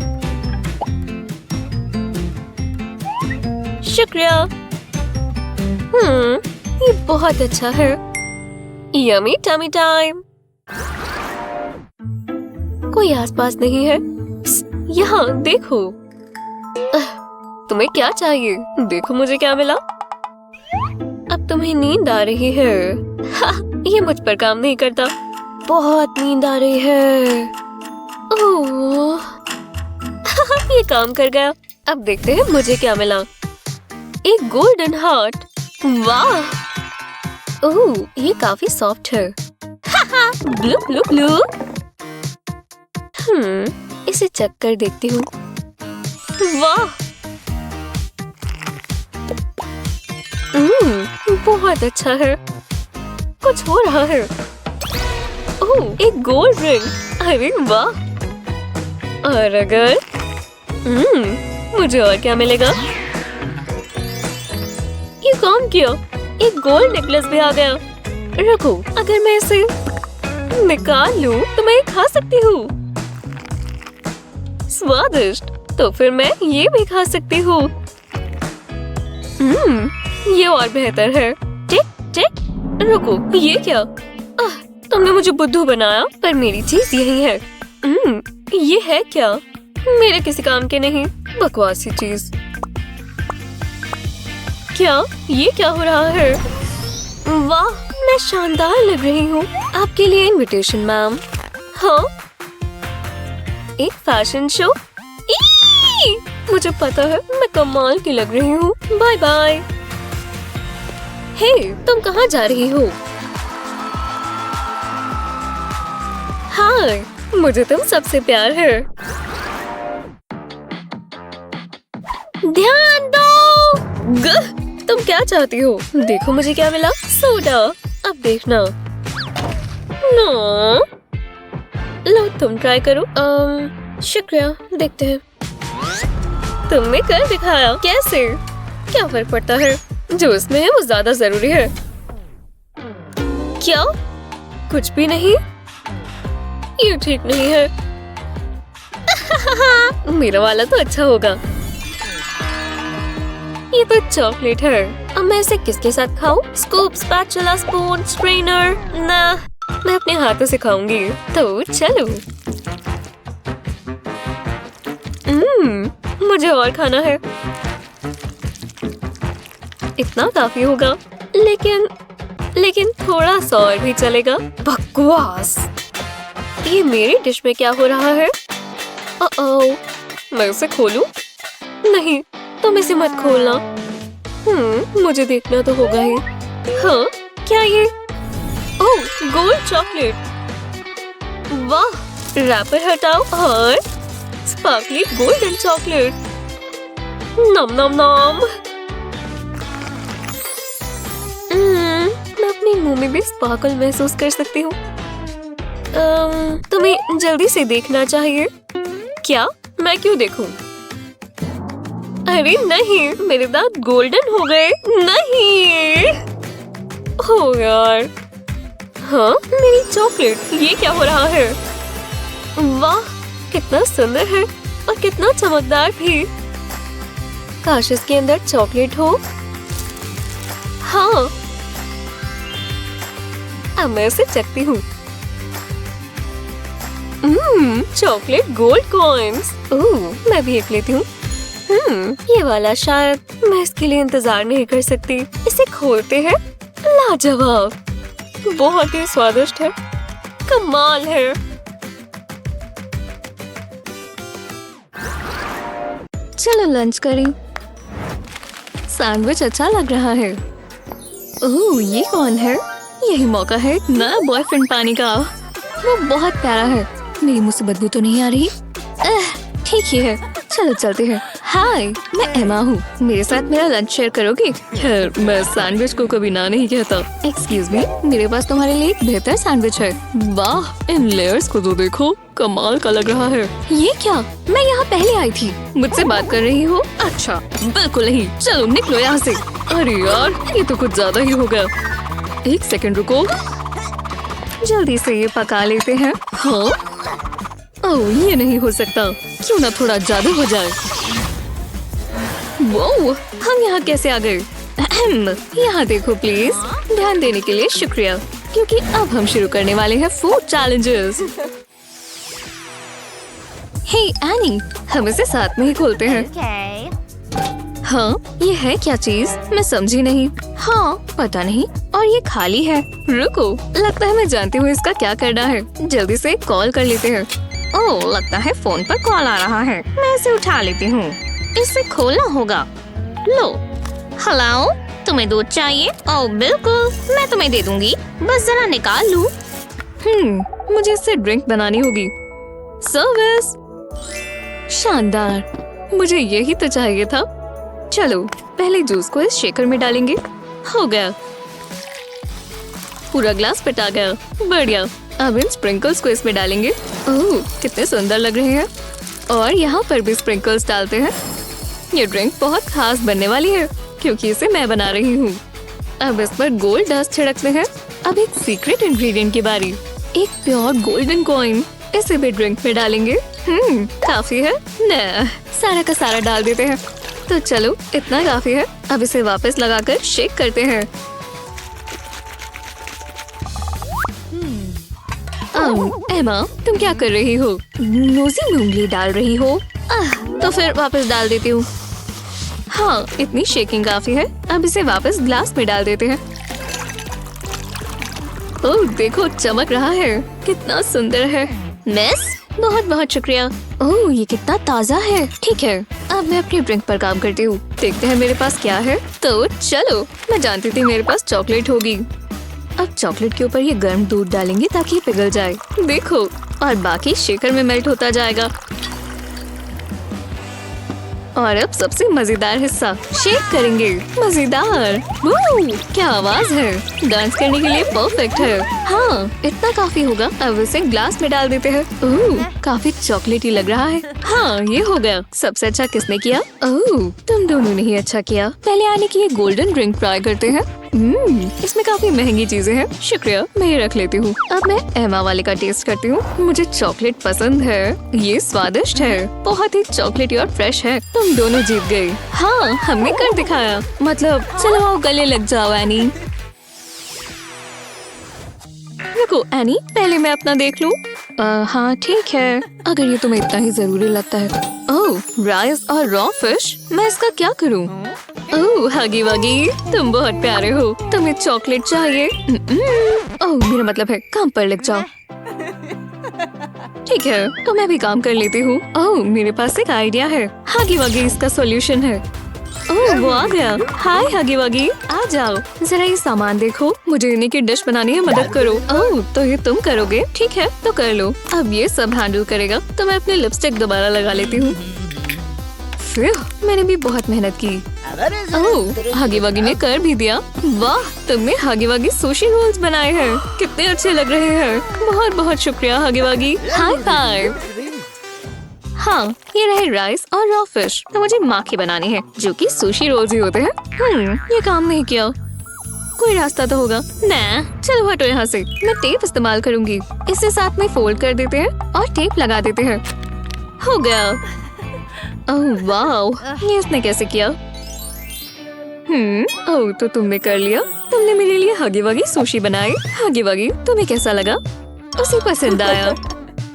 शुक्रिया। ये बहुत अच्छा है। Yummy tummy time. कोई आसपास नहीं है। यहाँ देखो। तुम्हें क्या चाहिए? देखो मुझे क्या मिला। अब तुम्हें नींद आ रही है। ये मुझ पर काम नहीं करता। बहुत नींद आ रही है। ओह, ये काम कर गया। अब देखते हैं मुझे क्या मिला। एक गोल्डन हार्ट। वाह। ओह, ये काफी सॉफ्ट है। Blue blue blue. इसे चेक कर देखती हूँ। वाह। बहुत अच्छा है। कुछ हो रहा है। ओह, एक गोल्ड रिंग। अरे वाह। और अगर मुझे और क्या मिलेगा? ये काम किया। एक गोल्ड नेकलेस भी आ गया। रुको, अगर मैं इसे निकाल लूं तो मैं ये खा सकती हूँ। स्वादिष्ट। तो फिर मैं ये भी खा सकती हूँ। ये और बेहतर है। टिक टिक। रुको, ये क्या? तुमने मुझे बुद्धू बनाया, पर मेरी चीज यही है। ये है क्या? मेरे किसी काम के नहीं। बकवासी चीज। क्या? ये क्या हो रहा है? वाह, मैं शानदार लग रही हूँ। आपके लिए इनविटेशन मैम। हाँ, एक फैशन शो। मुझे पता है, मैं कमाल की लग रही हूँ। Bye bye. हे, तुम कहाँ जा रही हो? हाय, मुझे तुम सबसे प्यार है। ध्यान दो। तुम क्या चाहती हो? देखो मुझे क्या मिला। सोडा। अब देखना। नो। लो, तुम ट्राई करो। शुक्रिया। देखते हैं। तुमने कर दिखाया। कैसे? क्या फर्क पड़ता है? जो इसमें है वो ज्यादा जरूरी है। क्या? कुछ भी नहीं। ये ठीक नहीं है। मेरा वाला तो अच्छा होगा। ये तो चॉकलेट है। अब मैं इसे किसके साथ खाऊं? Scoop, spatula, spoon, strainer. ना, मैं अपने हाथों से खाऊंगी। तो चलो। मुझे और खाना है। इतना काफी होगा, लेकिन थोड़ा सा और भी चलेगा। बकवास। ये मेरी डिश में क्या हो रहा है? ओह, मैं उसे खोलूं? नहीं, तुम इसे मत खोलना। मुझे देखना तो होगा ही। हाँ, क्या ये? ओह, गोल्ड चॉकलेट। वाह, रैपर हटाओ और स्पार्कली गोल्डन चॉकलेट। नम नम नम। मैं अपने मुंह में भी स्पार्कल महसूस कर सकती हूँ। तुम्हें जल्दी से देखना चाहिए। क्या? मैं क्यों देखूं? अरे नहीं, मेरे दांत गोल्डन हो गए। नहीं। हो यार। हाँ, मेरी चॉकलेट। ये क्या हो रहा है? वाह, कितना सुंदर है और कितना चमकदार भी। काश इसके अंदर चॉकलेट हो। हाँ, अब मैं इसे चखती हूँ। Chocolate gold coins. मैं भी एक लेती हूँ। ये वाला शायद। मैं इसके लिए इंतजार नहीं कर सकती। इसे खोलते हैं। लाजवाब, बहुत ही स्वादिष्ट है। कमाल है। चलो लंच करें। सैंडविच अच्छा लग रहा है। ओह, ये कौन है? यही मौका है नया बॉयफ्रेंड पाने का। वो बहुत प्यारा है। मेरी मुंह से बदबू तो नहीं आ रही? ठीक ही है, चलो चलते हैं। हाय, मैं एमा हूँ। मेरे साथ मेरा लंच शेयर करोगी? खैर, मैं सैंडविच को कभी ना नहीं कहता। एक्सक्यूज मी, मेरे पास तुम्हारे लिए एक बेहतर सैंडविच है। वाह, इन लेयर्स को तो देखो, कमाल का लग रहा है। ये क्या? मैं यहाँ पहले आई थी। मुझसे बात कर रही हो? अच्छा, बिल्कुल नहीं। चलो निकलो यहाँ से। अरे यार, ये तो कुछ ज्यादा ही हो गया। एक सेकंड रुको, जल्दी से ये पका लेते हैं। हाँ? ओह, ये नहीं हो सकता। क्यों ना थोड़ा जादू हो जाए। वो हम यहाँ कैसे आ गए? यहाँ देखो प्लीज। ध्यान देने के लिए शुक्रिया, क्योंकि अब हम शुरू करने वाले हैं फूड चैलेंजेस। हे एनी, हम इसे साथ में ही खोलते हैं। हाँ, ये है क्या चीज? मैं समझी नहीं। हाँ, पता नहीं। और ये खाली है। रुको, लगता है मैं जानती हूँ इसका क्या करना है। जल्दी से कॉल कर लेते हैं। ओह, लगता है फोन पर कॉल आ रहा है। मैं इसे उठा लेती हूँ। इसे खोलना होगा। लो, हेलो, तुम्हें दूध चाहिए? ओह बिल्कुल, मैं तुम्हें दे दूंगी। बस जरा निकाल लूं। मुझे इससे ड्रिंक बनानी होगी। सर्विस। शानदार, मुझे यही तो चाहिए था। चलो, पहले जूस को इस शेकर में डालेंगे। हो गया, पूरा ग्लास पिटा गया। बढ़िया। अब इन स्प्रिंकल्स को इसमें डालेंगे। ओह, कितने सुंदर लग रहे हैं। और यहाँ पर भी स्प्रिंकल्स डालते हैं। ये ड्रिंक बहुत खास बनने वाली है, क्योंकि इसे मैं बना रही हूँ। अब इस पर गोल्ड डस्ट छिड़कते हैं। अब एक सीक्रेट इंग्रेडिएंट की बारी। एक प्योर गोल्डन कॉइन। इसे भी ड्रिंक में डालेंगे। काफी है ना? सारा का सारा डाल देते हैं। तो चलो, इतना काफी है। अब इसे वापस लगाकर शेक करते हैं। एमा, तुम क्या कर रही हो? नोज़ी में उंगली डाल रही हो? तो फिर वापस डाल देती हूँ। हाँ, इतनी शेकिंग काफी है। अब इसे वापस ग्लास में डाल देते हैं। ओह, देखो, चमक रहा है। कितना सुंदर है। मिस, बहुत बहुत शुक्रिया। ओह, ये कितना ताज़ा है। ठीक है, अब मैं अपनी ड्रिंक पर काम करती हूँ। देखते हैं मेरे पास क्या है। तो चलो, मैं जानती थी मेरे पास चॉकलेट होगी। अब चॉकलेट के ऊपर ये गर्म दूध डालेंगे ताकि ये पिघल जाए। देखो, और बाकी शेकर में मेल्ट होता जाएगा। और अब सबसे मजेदार हिस्सा, शेक करेंगे। मजेदार। क्या आवाज है। डांस करने के लिए परफेक्ट है। हाँ, इतना काफी होगा। अब इसे ग्लास में डाल देते हैं। काफी चॉकलेटी लग रहा है। हाँ, ये हो गया। सबसे अच्छा किसने किया? तुम दोनों ने ही अच्छा किया। पहले आने की ये गोल्डन ड्रिंक ट्राई करते हैं। इसमें काफी महंगी चीजें हैं। शुक्रिया, मैं ये रख लेती हूँ। अब मैं एमा वाले का टेस्ट करती हूँ। मुझे चॉकलेट पसंद है। ये स्वादिष्ट है, बहुत ही चॉकलेटी और फ्रेश है। तुम दोनों जीत गए। हाँ, हमने कर दिखाया। मतलब, चलो आओ गले लग जाओ एनी। रुको एनी, पहले मैं अपना देख लूं। हाँ ठीक है, अगर ये तुम्हें इतना ही जरूरी लगता है। ओह, राइस और रॉ फिश, मैं इसका क्या करूं? ओह हगी वगी, तुम बहुत प्यारे हो। तुम्हें चॉकलेट चाहिए? ओह मेरा मतलब है काम पर लग जाओ। ठीक है, तो मैं भी काम कर लेती हूँ। ओह मेरे पास एक आइडिया है। हगी वगी इसका सॉल्यूशन है। ओह वो आ गया। हाय हगी वगी, आ जाओ। जरा ये सामान देखो, मुझे इन्हीं की डिश बनाने में मदद करो। ओह तो ये तुम करोगे? ठीक है तो कर लो। अब ये सब हैंडल करेगा तो मैं अपनी लिपस्टिक दोबारा लगा लेती हूँ। मैंने भी बहुत मेहनत की। ओह हगी वगी ने कर भी दिया। वाह, तुमने हगी वगी सुशी रोल्स बनाए हैं, कितने अच्छे लग रहे हैं। बहुत बहुत शुक्रिया हगी वगी। High five. हाँ ये रहे राइस और रॉ फिश। तो मुझे माखी बनानी है जो कि सुशी रोल्स ही होते हैं। ये काम नहीं किया। कोई रास्ता तो होगा ना। चलो हटो यहाँ से, मैं टेप इस्तेमाल करूंगी। इसे साथ में फोल्ड कर देते हैं और टेप लगा देते हैं। हो गया। ओह वाह, ये इसने कैसे किया? ओह तो तुमने कर लिया। तुमने मेरे लिए हगी वगी सुशी बनाई। हगी वगी तुम्हें कैसा लगा? उसे पसंद आया।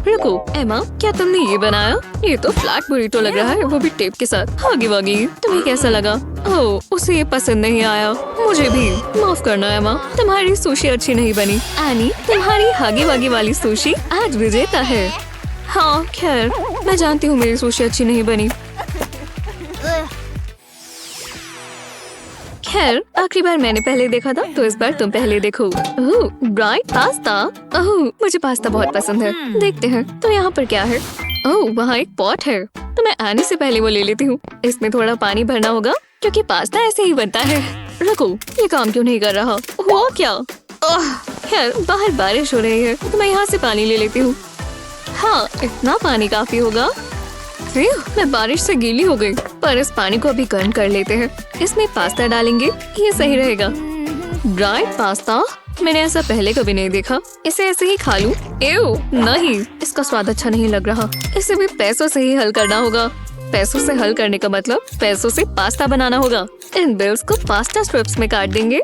रुको एमा, क्या तुमने ये बनाया? ये तो फ्लैट बुरीटो लग रहा है, वो भी टेप के साथ। हगी वगी तुम्हें कैसा लगा? ओह उसे ये पसंद नहीं आया। मुझे भी माफ करना एमा, तुम्हारी सुशी अच्छी नहीं बनी। एनी, तुम्हारी हगी वगी वाली सुशी आज विजेता है। हाँ खैर, मैं जानती हूँ मेरी सुशी अच्छी नहीं बनी। खैर आखिरी बार मैंने पहले देखा था, तो इस बार तुम पहले देखो। ओह ब्राइट पास्ता। ओह मुझे पास्ता बहुत पसंद है। देखते हैं तो यहाँ पर क्या है। ओह वहाँ एक पॉट है, तो मैं आने से पहले वो ले लेती हूँ। इसमें थोड़ा पानी भरना होगा क्योंकि पास्ता ऐसे ही बनता है। रुको, ये काम क्यों नहीं कर रहा? हुआ क्या? खैर बाहर बारिश हो रही है तो मैं यहाँ से पानी ले लेती हूँ। हाँ इतना पानी काफी होगा। मैं बारिश से गीली हो गई, पर इस पानी को अभी गर्म कर लेते हैं। इसमें पास्ता डालेंगे, ये सही रहेगा। ड्राइड पास्ता, मैंने ऐसा पहले कभी नहीं देखा। इसे ऐसे ही खा लूं? एव नहीं, इसका स्वाद अच्छा नहीं लग रहा। इसे भी पैसों से ही हल करना होगा। पैसों से हल करने का मतलब पैसों से पास्ता बनाना होगा। इन बिल्स को पास्ता स्ट्रिप्स में काट देंगे।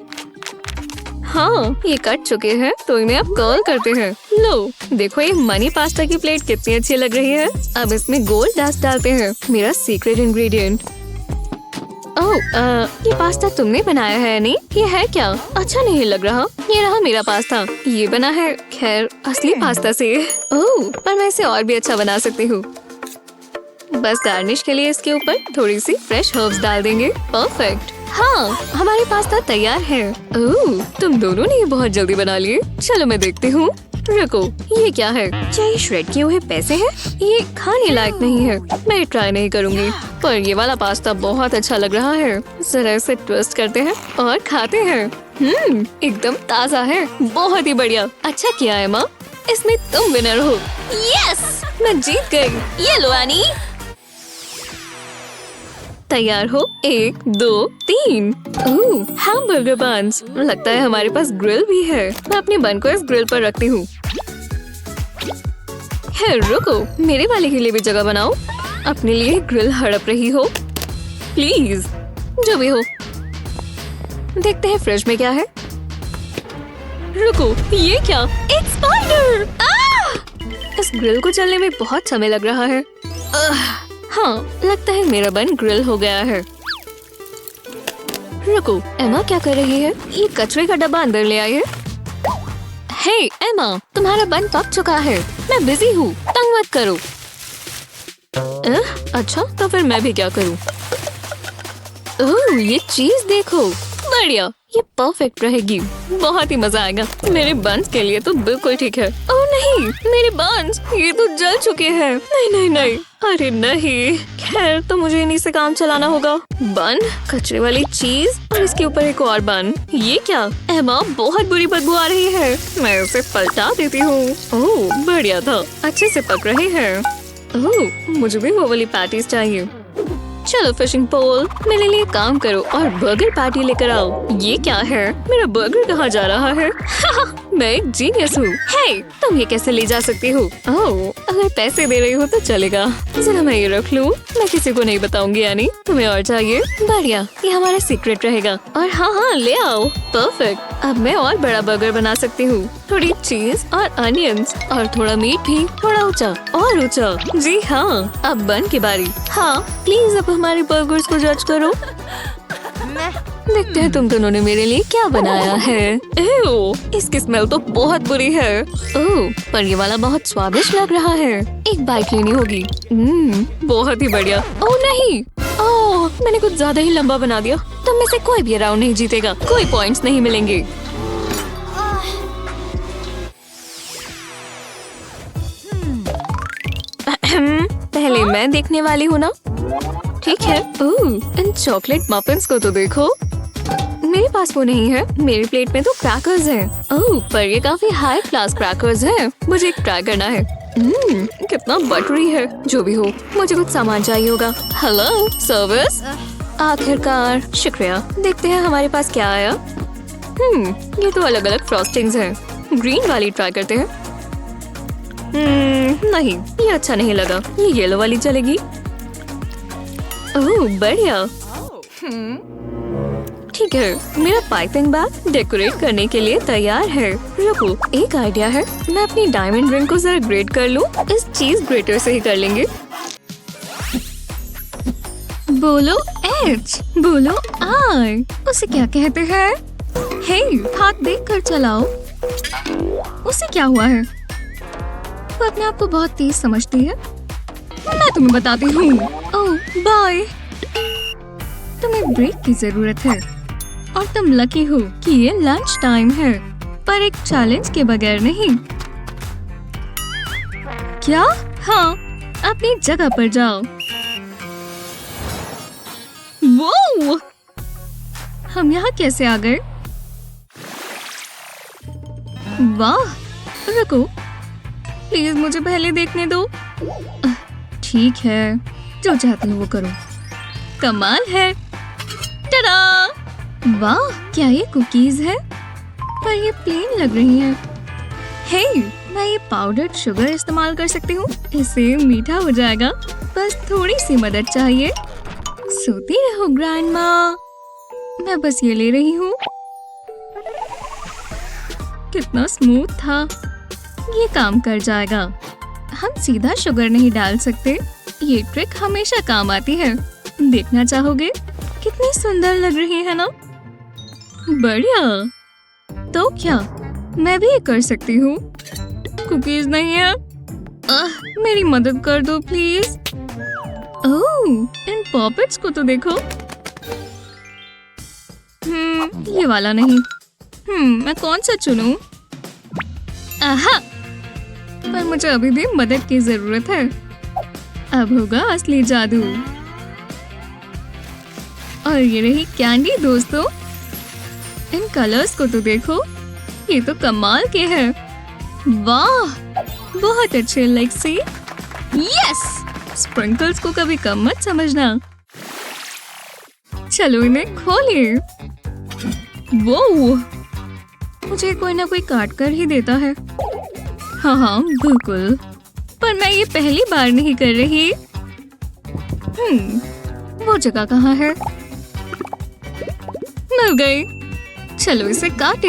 हाँ ये कट चुके हैं, तो इन्हें अब कर्ल करते हैं। लो देखो, ये मनी पास्ता की प्लेट कितनी अच्छी लग रही है। अब इसमें गोल्ड डस्ट डालते हैं, मेरा सीक्रेट इंग्रेडिएंट। ओह ये पास्ता तुमने बनाया है नहीं? ये है क्या? अच्छा नहीं लग रहा। ये रहा मेरा पास्ता, ये बना है खैर असली पास्ता से। ओह पर मैं इसे और भी अच्छा बना सकती हूँ। बस गार्निश के लिए इसके ऊपर थोड़ी सी फ्रेश हर्ब्स डाल देंगे। परफेक्ट। हाँ हमारी पास्ता तैयार है। ओह तुम दोनों ने ये बहुत जल्दी बना लिए। चलो मैं देखती हूँ। रुको, ये क्या है? क्या ये श्रेड किए हुए पैसे हैं? ये खाने लायक नहीं है, मैं ट्राई नहीं करूँगी। पर ये वाला पास्ता बहुत अच्छा लग रहा है। जरा इसे ट्विस्ट करते हैं और खाते हैं। एकदम ताज़ा है, बहुत ही बढ़िया। अच्छा किया एमा, इसमें तुम विनर हो। यस, मैं जीत गई। ये लो एनी। तैयार हो? 1 2 3। ओह हैमबर्गर बन्स, लगता है हमारे पास ग्रिल भी है। मैं अपने बन को इस ग्रिल पर रखती हूँ। रुको, मेरे वाले के लिए भी जगह बनाओ। अपने लिए ग्रिल हड़प रही हो? प्लीज, जो भी हो। देखते हैं फ्रिज में क्या है। रुको, ये क्या? एक स्पाइडर! इस ग्रिल को चलने में बहुत समय लग रहा है। हाँ लगता है मेरा बन ग्रिल हो गया है। रुको, एमा क्या कर रही है? ये कचरे का डब्बा अंदर ले आई है। हे एमा, तुम्हारा बन पक चुका है। मैं बिजी हूँ, तंग मत करो। अच्छा तो फिर मैं भी क्या करूँ? ओह ये चीज देखो, बढ़िया, ये परफेक्ट रहेगी। बहुत ही मजा आएगा। मेरे बन्स के लिए तो बिल्कुल ठीक है। ओह नहीं, मेरे बन्स, ये तो जल चुके हैं। नहीं नहीं नहीं, अरे नहीं। खैर तो मुझे इन्हीं से काम चलाना होगा। बन, कचरे वाली चीज और इसके ऊपर एक और बन। ये क्या? एमा बहुत बुरी बदबू आ रही है। मैं उसे पलटा देती हूँ। ओह बढ़िया था, अच्छे से पक रहे हैं। ओह मुझे भी वो वाली पैटीज चाहिए। चलो फिशिंग पोल, मेरे लिए काम करो और बर्गर पैटी लेकर आओ। ये क्या है? मेरा बर्गर कहाँ जा रहा है? मैं एक जीनियस हूँ। हे, तुम ये कैसे ले जा सकती हो? ओह, अगर पैसे दे रही हो तो चलेगा। जरा मैं ये रख लूँ। मैं किसी को नहीं बताऊंगी। यानी तुम्हें और चाहिए? बढ़िया, ये हमारा सीक्रेट रहेगा। और हाँ, ले आओ। परफेक्ट। अब मैं और बड़ा बर्गर बना सकती हूँ। थोड़ी चीज और अनियंस और थोड़ा मीट भी, थोड़ा ऊंचा और ऊंचा। जी हाँ, अब बन की बारी। हाँ, प्लीज अब हमारे बर्गर्स को जज करो। देखते हैं तुम दोनों ने मेरे लिए क्या बनाया है। एव, इसकी स्मेल तो बहुत बुरी है। ओह, पर ये वाला बहुत स्वादिष्ट लग रहा है। एक बाइट लेनी होगी। बहुत ही बढ़िया। ओह नहीं, ओह, मैंने कुछ ज्यादा ही लंबा बना दिया। तुम में से कोई भी राउंड नहीं जीतेगा। कोई पॉइंट्स नहीं मिलेंगे। पहले मैं देखने वाली हूँ ना। ठीक है। ओह, इन चॉकलेट मफिन्स को तो देखो। मेरे पास वो नहीं है। मेरी प्लेट में तो क्रैकर्स हैं। ओह, पर ये काफी हाई क्लास क्रैकर्स हैं। मुझे एक ट्राई करना है। कितना बटरी है। जो भी हो, मुझे कुछ सामान चाहिए होगा। Hello, service. आखिरकार, शुक्रिया। देखते हैं हमारे पास क्या आया। ये तो अलग अलग फ्रॉस्टिंग्स हैं। ग्रीन वाली ट्राई करते हैं। नहीं, ये अच्छा नहीं लगा। ये येलो वाली चलेगी। ओह, बढ़िया। ठीक है, मेरा पाइपिंग बैग डेकोरेट करने के लिए तैयार है। रुको, एक आइडिया है। मैं अपनी डायमंड रिंग को जरा ग्रेट कर लूं। इस चीज ग्रेटर से ही कर लेंगे। बोलो एच, बोलो आई। उसे क्या कहते हैं? हे, हाथ देख कर चलाओ। उसे क्या हुआ है? वो अपने आप को बहुत तेज समझती है। मैं तुम्हें बताती हूँ। ओह, बाय। तुम्हें ब्रेक की जरूरत है और तुम लकी हो कि ये लंच टाइम है, पर एक चैलेंज के बगैर नहीं। क्या? हाँ, अपनी जगह पर जाओ। वो हम यहाँ कैसे आ गए? वाह, रुको, प्लीज मुझे पहले देखने दो। ठीक है, जो चाहती हो वो करो। कमाल है। टडा! वाह, क्या ये कुकीज है? पर ये प्लेन लग रही है। हे, मैं ये पाउडर्ड शुगर इस्तेमाल कर सकती हूँ। इससे मीठा हो जाएगा। बस थोड़ी सी मदद चाहिए। सोती रहो ग्रैंडमा। मैं बस ये ले रही हूँ। कितना स्मूथ था। ये काम कर जाएगा। हम सीधा शुगर नहीं डाल सकते। ये ट्रिक हमेशा काम आती है। देखना चाहोगे? कितनी सुंदर लग रही है ना? बढ़िया। तो क्या मैं भी ये कर सकती हूँ? कुकीज नहीं है? मेरी मदद कर दो प्लीज। ओह, इन पॉपेट्स को तो देखो। ये वाला नहीं। मैं कौन सा चुनूं? आहा, पर मुझे अभी भी मदद की जरूरत है। अब होगा असली जादू। और ये रही कैंडी दोस्तों। इन कलर्स को तो देखो। ये तो कमाल के हैं। वाह, बहुत अच्छे लेक्सी। यस, स्प्रिंकल्स को कभी कम मत समझना। चलो इन्हें खोलिए। वो मुझे कोई ना कोई काट कर ही देता है। हाँ, बिल्कुल। पर मैं ये पहली बार नहीं कर रही। वो जगह कहाँ है? मिल गई। चलो इसे काटे।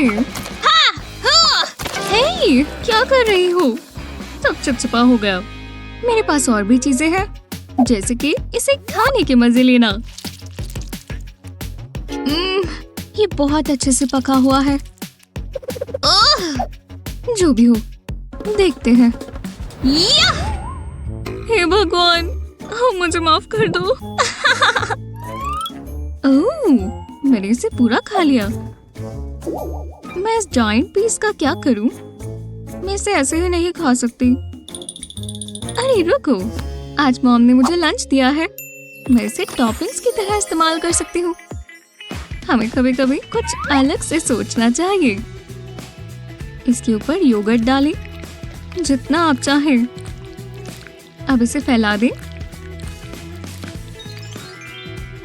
हे, क्या कर रही हो? सब चिपचिपा हो गया। मेरे पास और भी चीजें हैं, जैसे कि इसे खाने के मजे लेना। ये बहुत अच्छे से पका हुआ है। जो भी हो, देखते हैं। हे भगवान, मुझे माफ कर दो। ओह, मैंने इसे पूरा खा लिया। मैं इस जायंट पीस का क्या करूं? मैं इसे ऐसे ही नहीं खा सकती। अरे रुको, आज मॉम ने मुझे लंच दिया है। मैं इसे टॉपिंग्स की तरह इस्तेमाल कर सकती हूँ। हमें कभी कभी कुछ अलग से सोचना चाहिए। इसके ऊपर योगर्ट डालें, जितना आप चाहें। अब इसे फैला दें।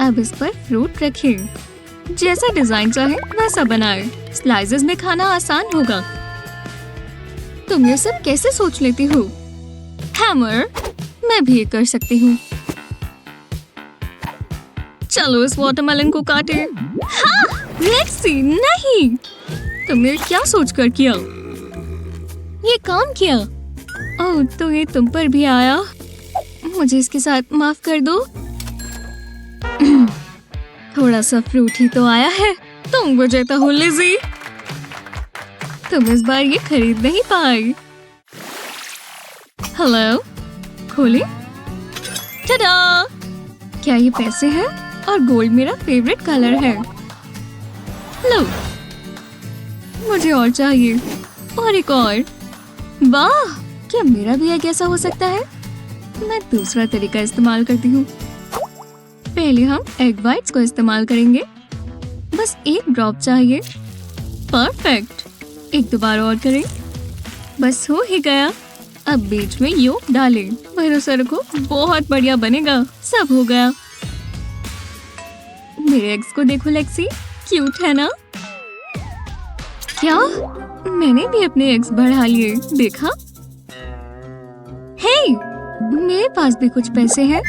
अब इस पर फ्रूट रखें। जैसा डिजाइन चाहे वैसा बनाए। स्लाइसेस में खाना आसान होगा। तुम ये सब कैसे सोच लेती हो? हैमर, मैं भी ये कर सकती हूँ। चलो इस वाटरमेलन को काटे। हाँ, लेक्सी नहीं। तुमने क्या सोचकर किया? ये काम किया। ओह, तो ये तुम पर भी आया। मुझे इसके साथ माफ कर दो। थोड़ा सा फ्रूट ही तो आया है। तुम विजेता हो लिज़ी। तुम इस बार ये खरीद नहीं पाई। हेलो, खोली। टडा! क्या ये पैसे हैं? और गोल्ड मेरा फेवरेट कलर है। लो, मुझे और चाहिए। और एक और। वाह, क्या मेरा भी एक ऐसा हो सकता है? मैं दूसरा तरीका इस्तेमाल करती हूँ। पहले हम एग वाइट्स को इस्तेमाल करेंगे। बस एक ड्रॉप चाहिए। परफेक्ट। एक दो बार और करें। बस हो ही गया। अब बीच में योक डालें। भरोसा रखो, बहुत बढ़िया बनेगा। सब हो गया। मेरे एग्स को देखो लेक्सी, क्यूट है ना? क्या? मैंने भी अपने एग्स बढ़ा लिए, देखा? हे, मेरे पास भी कुछ पैसे हैं।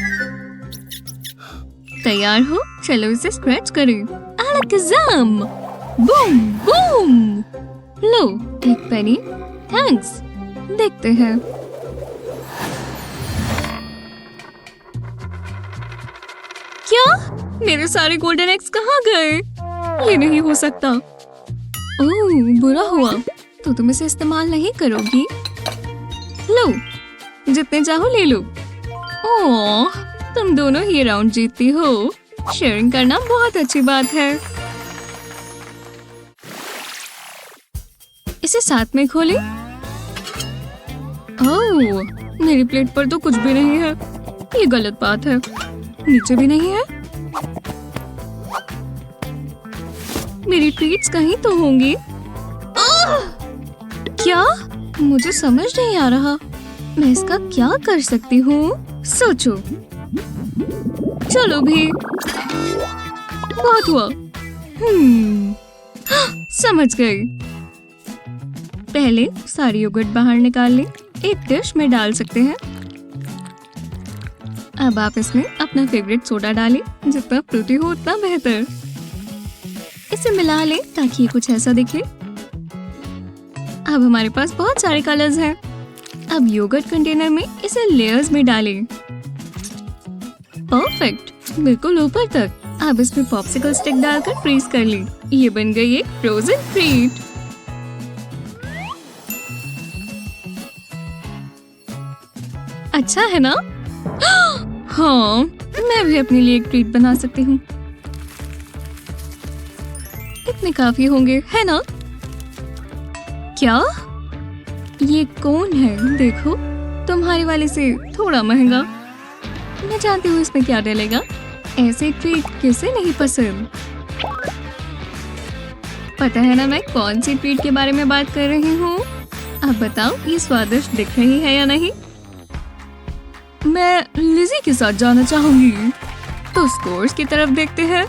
तैयार हो? चलो इसे स्क्रैच करें। अलकज़म! Boom boom! लो, एक पेनी। थैंक्स। देखते हैं। क्या? मेरे सारे गोल्डन एग्स कहाँ गए? ये नहीं हो सकता। ओह, बुरा हुआ। तो तुम इसे इस्तेमाल नहीं करोगी? लो, जितने चाहो ले लो। ओह, तुम दोनों ही राउंड जीतती हो। शेयरिंग करना बहुत अच्छी बात है। इसे साथ में खोलें। ओह, मेरी प्लेट पर तो कुछ भी नहीं है। ये गलत बात है। नीचे भी नहीं है। मेरी ट्रीट्स कहीं तो होंगी। क्या? मुझे समझ नहीं आ रहा। मैं इसका क्या कर सकती हूँ? सोचो। चलो भी। बहुत हुआ। समझ गई। पहले सारी योगर्ट बाहर निकाल लें। एक डिश में डाल सकते हैं। अब आप इसमें अपना फेवरेट सोडा डालें। जितना फ्रूटी हो उतना बेहतर। इसे मिला लें ताकि ये कुछ ऐसा दिखे। अब हमारे पास बहुत सारे कलर्स हैं। अब योगर्ट कंटेनर में इसे लेयर्स में डालें। परफेक्ट, बिल्कुल ऊपर तक। अब इसमें पॉप्सिकल स्टिक डालकर फ्रीज कर लें। ये बन गई एक फ्रोजन ट्रीट। अच्छा है ना? हाँ, मैं भी अपने लिए एक ट्रीट बना सकती हूँ। इतने काफी होंगे, है ना? क्या? ये कौन है? देखो, तुम्हारे वाले से थोड़ा महंगा। मैं जानती हूँ इसमें क्या डलेगा। ऐसे ट्रीट किसे नहीं पसंद? पता है ना मैं कौन सी ट्रीट के बारे में बात कर रही हूँ? अब बताओ, ये स्वादिष्ट दिख रही है या नहीं? मैं लिज़ी के साथ जाना चाहूंगी। तो स्कोर्स की तरफ देखते हैं।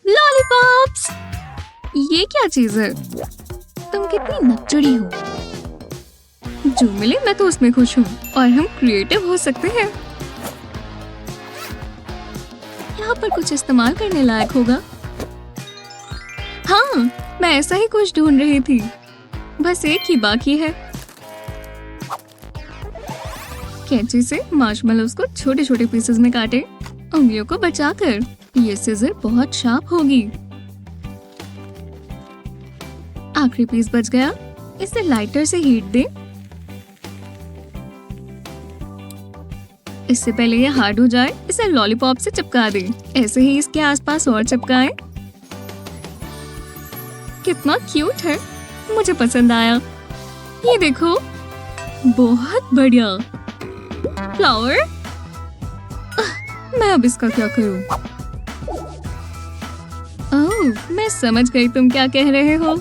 लॉलीपॉप्स! ये क्या चीज है? तुम कितनी नकचड़ी हो। जो मिले मैं तो उसमें खुश हूँ। और हम क्रिएटिव हो सकते हैं। यहाँ पर कुछ इस्तेमाल करने लायक होगा। हाँ, मैं ऐसा ही कुछ ढूंढ रही थी। बस एक ही बाकी है। कैंची से मार्शमेलोस को छोटे छोटे पीसेस में काटे, उंगलियों को बचाकर। ये सीजर बहुत शार्प होगी। आखिरी पीस बच गया। इसे लाइटर से हीट दे। इससे पहले ये हार्ड हो जाए, इसे लॉलीपॉप से चिपका दे। ऐसे ही इसके आसपास और चिपकाएं। कितना क्यूट है, मुझे पसंद आया। ये देखो, बहुत बढ़िया। फ्लावर, मैं अब इसका क्या करूं? ओह, मैं समझ गई तुम क्या कह रहे हो।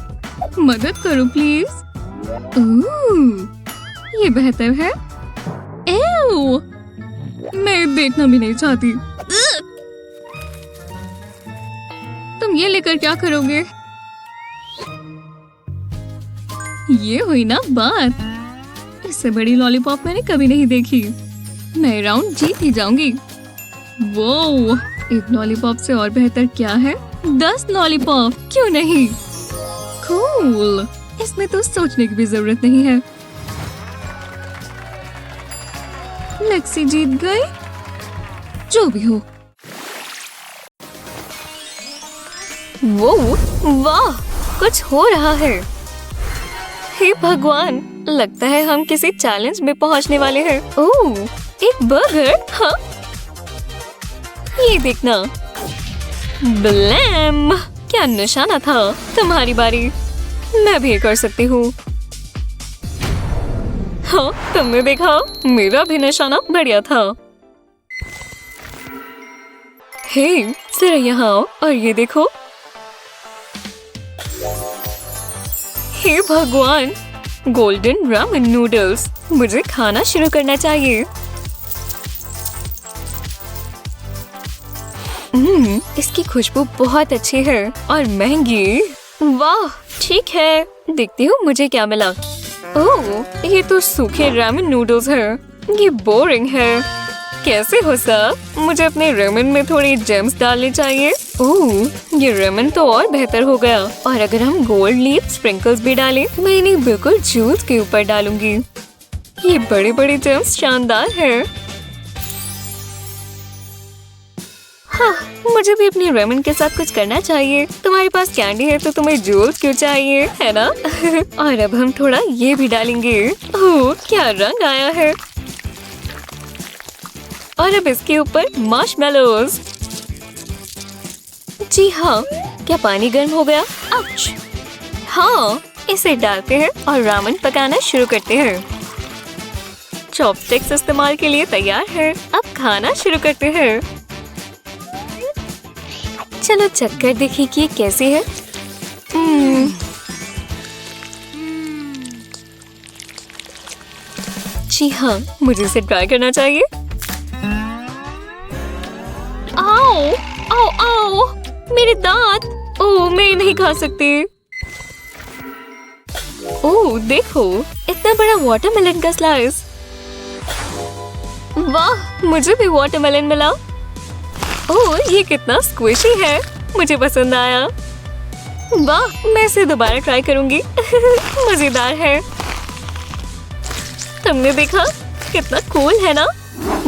मदद करो प्लीज। ओह, ये बेहतर है। एव! मैं देखना भी नहीं चाहती। तुम ये लेकर क्या करोगे? ये हुई ना बात। इससे बड़ी लॉलीपॉप मैंने कभी नहीं देखी। मैं राउंड जीत ही जाऊंगी। वो एक लॉलीपॉप से और बेहतर क्या है? 10 लॉलीपॉप, क्यों नहीं? कूल, इसमें तो सोचने की भी जरूरत नहीं है। लेक्सी जीत गई। जो भी हो। वो वाह, कुछ हो रहा है। हे भगवान, लगता है हम किसी चैलेंज में पहुंचने वाले हैं। ओह, एक बर्गर। हाँ, ये देखना। ब्लैम, क्या निशाना था। तुम्हारी बारी। मैं भी ये कर सकती हूँ। हाँ, तुमने देखा, मेरा भी निशाना बढ़िया था। हे, जरा यहाँ आओ और ये देखो। हे भगवान, गोल्डन रामेन नूडल्स। मुझे खाना शुरू करना चाहिए। इसकी खुशबू बहुत अच्छी है और महंगी। वाह, ठीक है, देखती हूँ मुझे क्या मिला। ओह, ये तो सूखे रामेन नूडल्स है। ये बोरिंग है। कैसे हो सब? मुझे अपने रेमन में थोड़ी जेम्स डालने चाहिए। ओह, ये रेमन तो और बेहतर हो गया। और अगर हम गोल्ड लीफ स्प्रिंकल्स भी डालें, मैं इन्हें बिल्कुल जूस के ऊपर डालूंगी। ये बड़े बड़े जेम्स शानदार है। हाँ, मुझे भी अपनी रेमन के साथ कुछ करना चाहिए। तुम्हारे पास कैंडी है तो तुम्हें जूस क्यों चाहिए, है ना? और अब हम थोड़ा ये भी डालेंगे। ओह, क्या रंग आया है। और अब इसके ऊपर मार्शमेलोज। जी हाँ, क्या पानी गर्म हो गया? आउच! हाँ, इसे डालते हैं और रामेन पकाना शुरू करते हैं। चॉपस्टिक्स इस्तेमाल के लिए तैयार है। अब खाना शुरू करते हैं। चलो चक्कर देखिए कि ये कैसी है। जी हाँ, मुझे इसे ट्राई करना चाहिए। आओ, आओ, आओ, मेरे दांत। ओह, मैं नहीं खा सकती। ओह, देखो, इतना बड़ा वाटरमेलन का स्लाइस। वाह, मुझे भी वाटरमेलन मिला। ओह, ये कितना स्क्विशी है। मुझे पसंद आया। वाह, मैं इसे दोबारा ट्राई करूंगी। मजेदार है। तुमने देखा, कितना कूल है ना?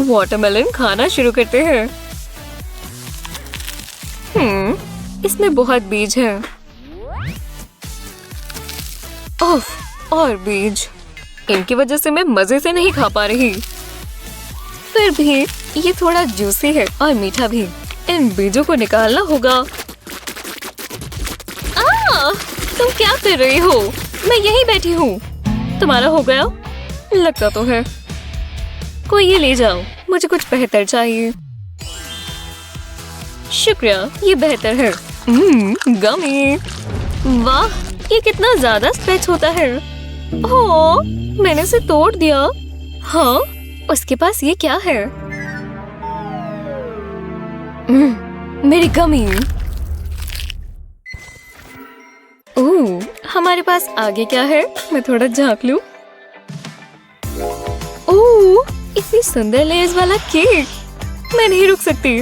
वाटरमेलन खाना शुरू करते हैं। इसमें बहुत बीज है। ओफ, और बीज। इनकी वजह से मैं मजे से नहीं खा पा रही। फिर भी ये थोड़ा जूसी है और मीठा भी। इन बीजों को निकालना होगा। तुम क्या कर रही हो? मैं यहीं बैठी हूँ। तुम्हारा हो गया? लगता तो है। कोई ये ले जाओ, मुझे कुछ बेहतर चाहिए। शुक्रिया, ये बेहतर है। गमी। वाह, ये कितना ज्यादा स्ट्रेच होता है। ओह, मैंने इसे तोड़ दिया। हाँ, उसके पास ये क्या है? मेरी गमी। ओह, हमारे पास आगे क्या है? मैं थोड़ा झांक लूं। ओह, इतनी सुंदर लेयर्स वाला केक। मैं नहीं रुक सकती।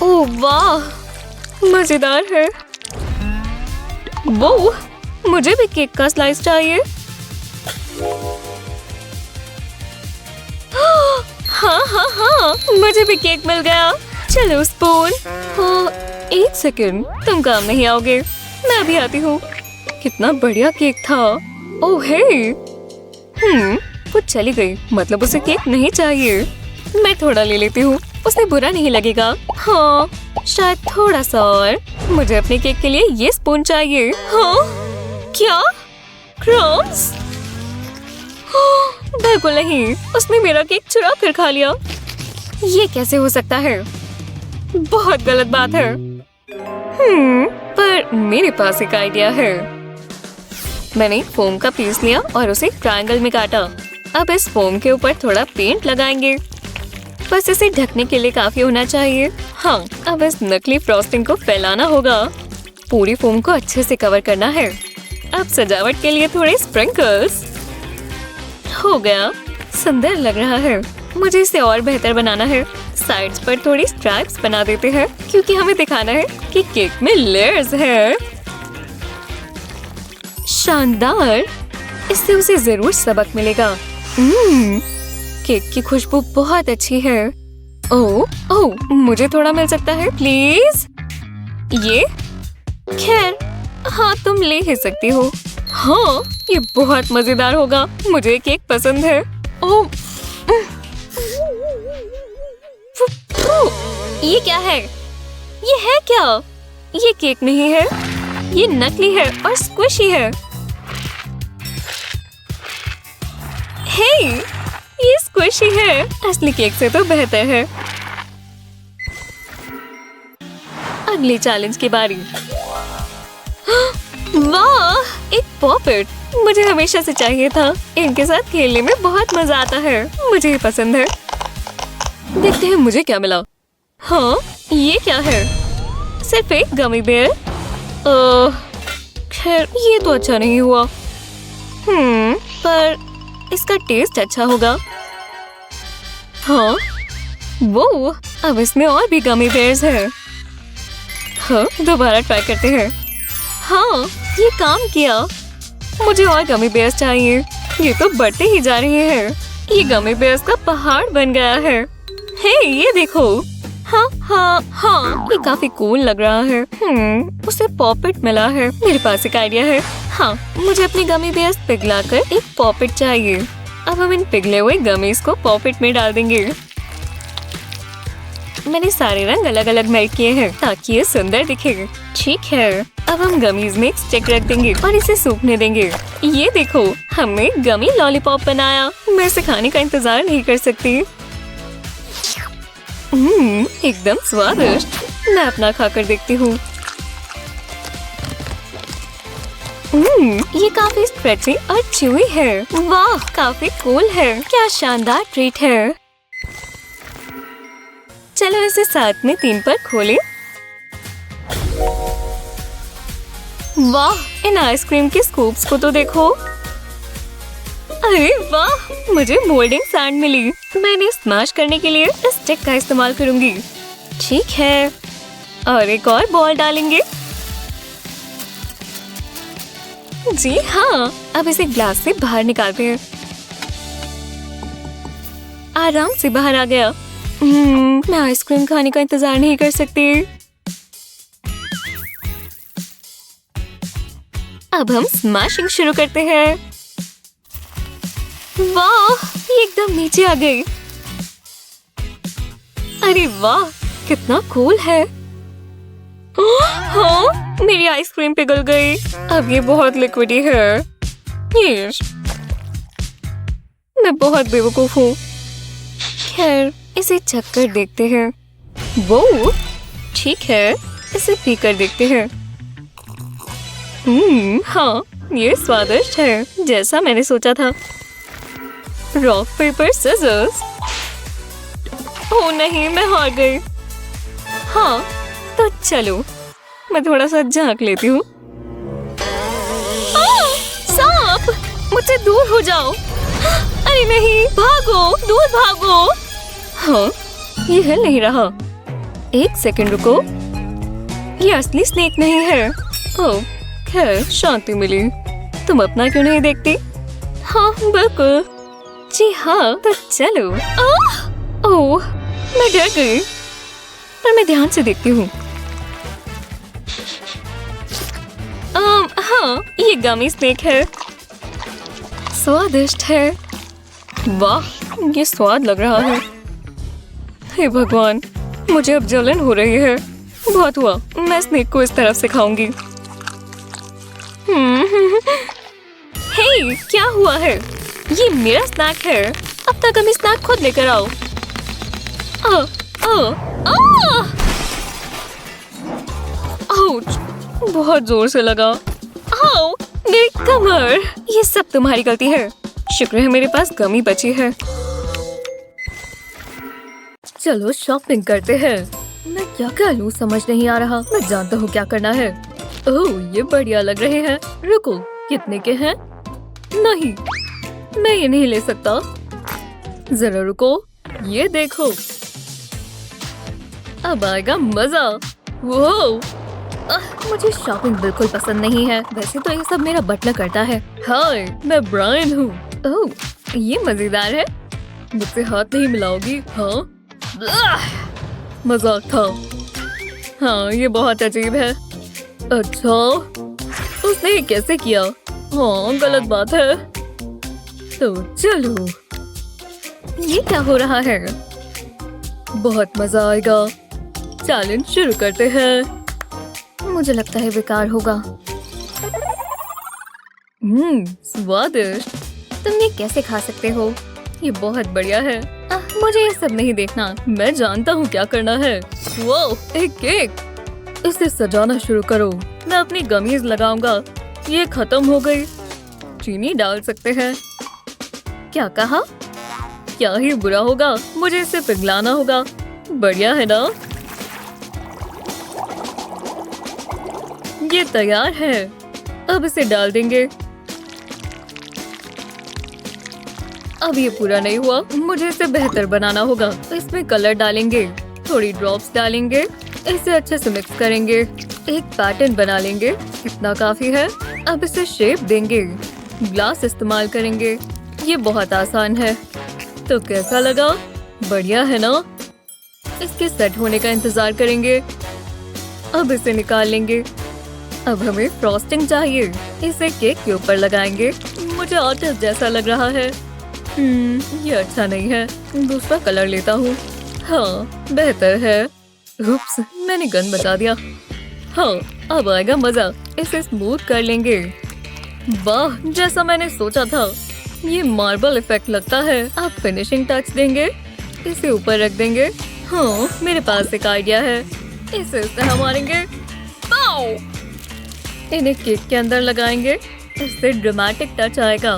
ओह वाह, मजेदार है। वो, मुझे भी केक का स्लाइस चाहिए। हाँ हाँ हाँ, मुझे भी केक मिल गया। चलो स्पून। हाँ, एक सेकंड, तुम काम नहीं आओगे। मैं अभी आती हूँ। कितना बढ़िया केक था। ओह हे, वो चली गई। मतलब उसे केक नहीं चाहिए। मैं थोड़ा ले लेती हूँ, उसे बुरा नहीं लगेगा। हाँ, शायद थोड़ा सा और। मुझे अपने केक के लिए ये स्पून चाहिए। हाँ, क्या? क्रम्स? बिल्कुल नहीं, उसने मेरा केक चुरा कर खा लिया। ये कैसे हो सकता है? बहुत गलत बात है। पर मेरे पास एक आइडिया है। मैंने एक फोम का पीस लिया और उसे ट्रायंगल में काटा। अब इस फोम के ऊपर थोड़ा पेंट लगाएंगे। बस इसे ढकने के लिए काफी होना चाहिए। हाँ, अब इस नकली फ्रॉस्टिंग को फैलाना होगा। पूरी फोम को अच्छे से कवर करना है। अब सजावट के लिए थोड़े स्प्रिंकल्स। हो गया, सुंदर लग रहा है। मुझे इसे और बेहतर बनाना है। साइड्स पर थोड़ी स्ट्राइप्स बना देते हैं क्योंकि हमें दिखाना है कि केक में लेयर्स है। शानदार, इससे उसे जरूर सबक मिलेगा। केक की खुशबू बहुत अच्छी है। ओह ओह, मुझे थोड़ा मिल सकता है प्लीज? ये? खैर, हाँ, तुम ले ही सकती हो। हाँ, ये बहुत मजेदार होगा। मुझे केक पसंद है। ओह, ये क्या है? ये है क्या? ये केक नहीं है, ये नकली है और स्क्विशी है। हे, ये स्क्विशी है। असली केक से तो बेहतर है। अगली चैलेंज की बारी। वाह, एक पॉपेट। मुझे हमेशा से चाहिए था। इनके साथ खेलने में बहुत मजा आता है। मुझे ये पसंद है। देखते हैं मुझे क्या मिला। हाँ, ये क्या है? सिर्फ एक गमी बेयर। खैर, ये तो अच्छा नहीं हुआ। पर इसका टेस्ट अच्छा होगा। हाँ, वो, अब इसमें और भी गमी बेयर्स है। हाँ, दोबारा ट्राई करते हैं। हाँ, ये काम किया। मुझे और गमी बेयर्स चाहिए। ये तो बढ़ते ही जा रहे हैं। ये गमी बेयर्स का पहाड़ बन गया है। हे, ये देखो। हाँ हाँ हाँ, ये काफी कूल लग रहा है। उसे पॉपेट मिला है। मेरे पास एक आइडिया है। हाँ, मुझे अपनी गमी बेयर्स पिघलाकर एक पॉपेट चाहिए। अब हम इन पिघले हुए गमीज को पॉपेट में डाल देंगे। मैंने सारे रंग अलग अलग मेल्ट किए हैं ताकि ये सुंदर दिखे। ठीक है, अब हम गमीज में एक स्टिक रख देंगे और इसे सूखने देंगे। ये देखो, हमने गमी लॉलीपॉप बनाया। मैं इसे खाने का इंतजार नहीं कर सकती। एकदम स्वादिष्ट। मैं अपना खाकर देखती हूँ। ये काफी स्ट्रेची और च्यूई है। वाह, काफी कूल है। क्या शानदार ट्रीट है। चलो इसे साथ में 3 पर खोलें। वाह, इन आइसक्रीम के स्कूप्स को तो देखो। अरे वाह, मुझे मोल्डिंग सैंड मिली। मैं इन्हें स्मैश करने के लिए इस स्टिक का इस्तेमाल करूंगी। ठीक है, और एक और बॉल डालेंगे। जी हाँ, अब इसे ग्लास से बाहर निकालते हैं। आराम से बाहर आ गया। मैं आइसक्रीम खाने का इंतजार नहीं कर सकती। अब हम स्मैशिंग शुरू करते हैं। वाह, ये एकदम नीचे आ गई। अरे वाह, कितना कूल है। हाँ, मेरी आइसक्रीम पिघल गई। अब ये बहुत लिक्विडी है। मैं बहुत बेवकूफ हूँ। खैर, इसे चखकर देखते हैं। वो ठीक है, इसे पीकर देखते हैं। हाँ, ये स्वादिष्ट है, जैसा मैंने सोचा था। Rock paper scissors. ओह नहीं, मैं हार गई। हाँ, तो चलो मैं थोड़ा सा झांक लेती हूँ। सांप, मुझसे दूर हो जाओ। अरे नहीं, भागो, दूर भागो। हाँ, ये हिल नहीं रहा। एक सेकंड रुको, ये असली स्नेक नहीं है। ओह, खैर, शांति मिली। तुम अपना क्यों नहीं देखती? हाँ, बिल्कुल। जी हाँ, तो चलो। ओह, मैं डर गई, पर मैं ध्यान से देखती हूँ। हाँ, ये गमी स्नेक है। स्वादिष्ट है। वाह, ये स्वाद लग रहा है। हे भगवान, मुझे अब जलन हो रही है। बहुत हुआ, मैं स्नेक को इस तरफ से खाऊंगी। हे, क्या हुआ है? ये मेरा स्नैक है। अब तक हम स्नैक खुद लेकर आओ। आउच, बहुत जोर से लगा। आओ, मेरी कमर, ये सब तुम्हारी गलती है। शुक्र है मेरे पास गमी बची है। चलो शॉपिंग करते हैं। मैं क्या क्या लूं समझ नहीं आ रहा। मैं जानता हूँ क्या करना है। ओह ये बढ़िया लग रहे हैं। रुको, कितने के हैं? नहीं, मैं ये नहीं ले सकता। जरा रुको, ये देखो, अब आएगा मजा। वो मुझे शॉपिंग बिल्कुल पसंद नहीं है। वैसे तो ये सब मेरा बटलर करता है। हाय, मैं ब्रायन हूँ। ओह ये मजेदार है। मुझसे हाथ नहीं मिलाओगी? हाँ, मजाक था। हाँ ये बहुत अजीब है। अच्छा, उसने ये कैसे किया? हाँ गलत बात है। तो चलो, ये क्या हो रहा है? बहुत मजा आएगा। चैलेंज शुरू करते हैं। मुझे लगता है बेकार होगा। स्वादिष्ट। तुम ये कैसे खा सकते हो? ये बहुत बढ़िया है। मुझे ये सब नहीं देखना। मैं जानता हूँ क्या करना है। वो एक केक। इसे सजाना शुरू करो। मैं अपनी गमीज लगाऊंगा। ये खत्म हो गई। चीनी डाल सकते हैं। क्या कहा? क्या ही बुरा होगा। मुझे इसे पिघलाना होगा। बढ़िया है ना? ये तैयार है। अब इसे डाल देंगे। अब ये पूरा नहीं हुआ। मुझे इसे बेहतर बनाना होगा। इसमें कलर डालेंगे, थोड़ी ड्रॉप्स डालेंगे, इसे अच्छे से मिक्स करेंगे, एक पैटर्न बना लेंगे। इतना काफी है। अब इसे शेप देंगे। ग्लास इस्तेमाल करेंगे। ये बहुत आसान है। तो कैसा लगा? बढ़िया है ना? इसके सेट होने का इंतजार करेंगे। अब इसे निकाल लेंगे। अब हमें फ्रॉस्टिंग चाहिए। इसे केक के ऊपर लगाएंगे। मुझे आर्टिस्ट जैसा लग रहा है। ये अच्छा नहीं है। दूसरा कलर लेता हूँ। हाँ बेहतर है। उप्स, मैंने गन बचा दिया। हाँ अब आएगा मजा। इसे स्मूथ कर लेंगे। वाह, जैसा मैंने सोचा था। ये मार्बल इफेक्ट लगता है। आप फिनिशिंग टच देंगे। इसे ऊपर रख देंगे। हाँ मेरे पास एक आइडिया है। इसे इस तरह मारेंगे। इन्हें केक के अंदर लगाएंगे। इससे ड्रामेटिक टच आएगा।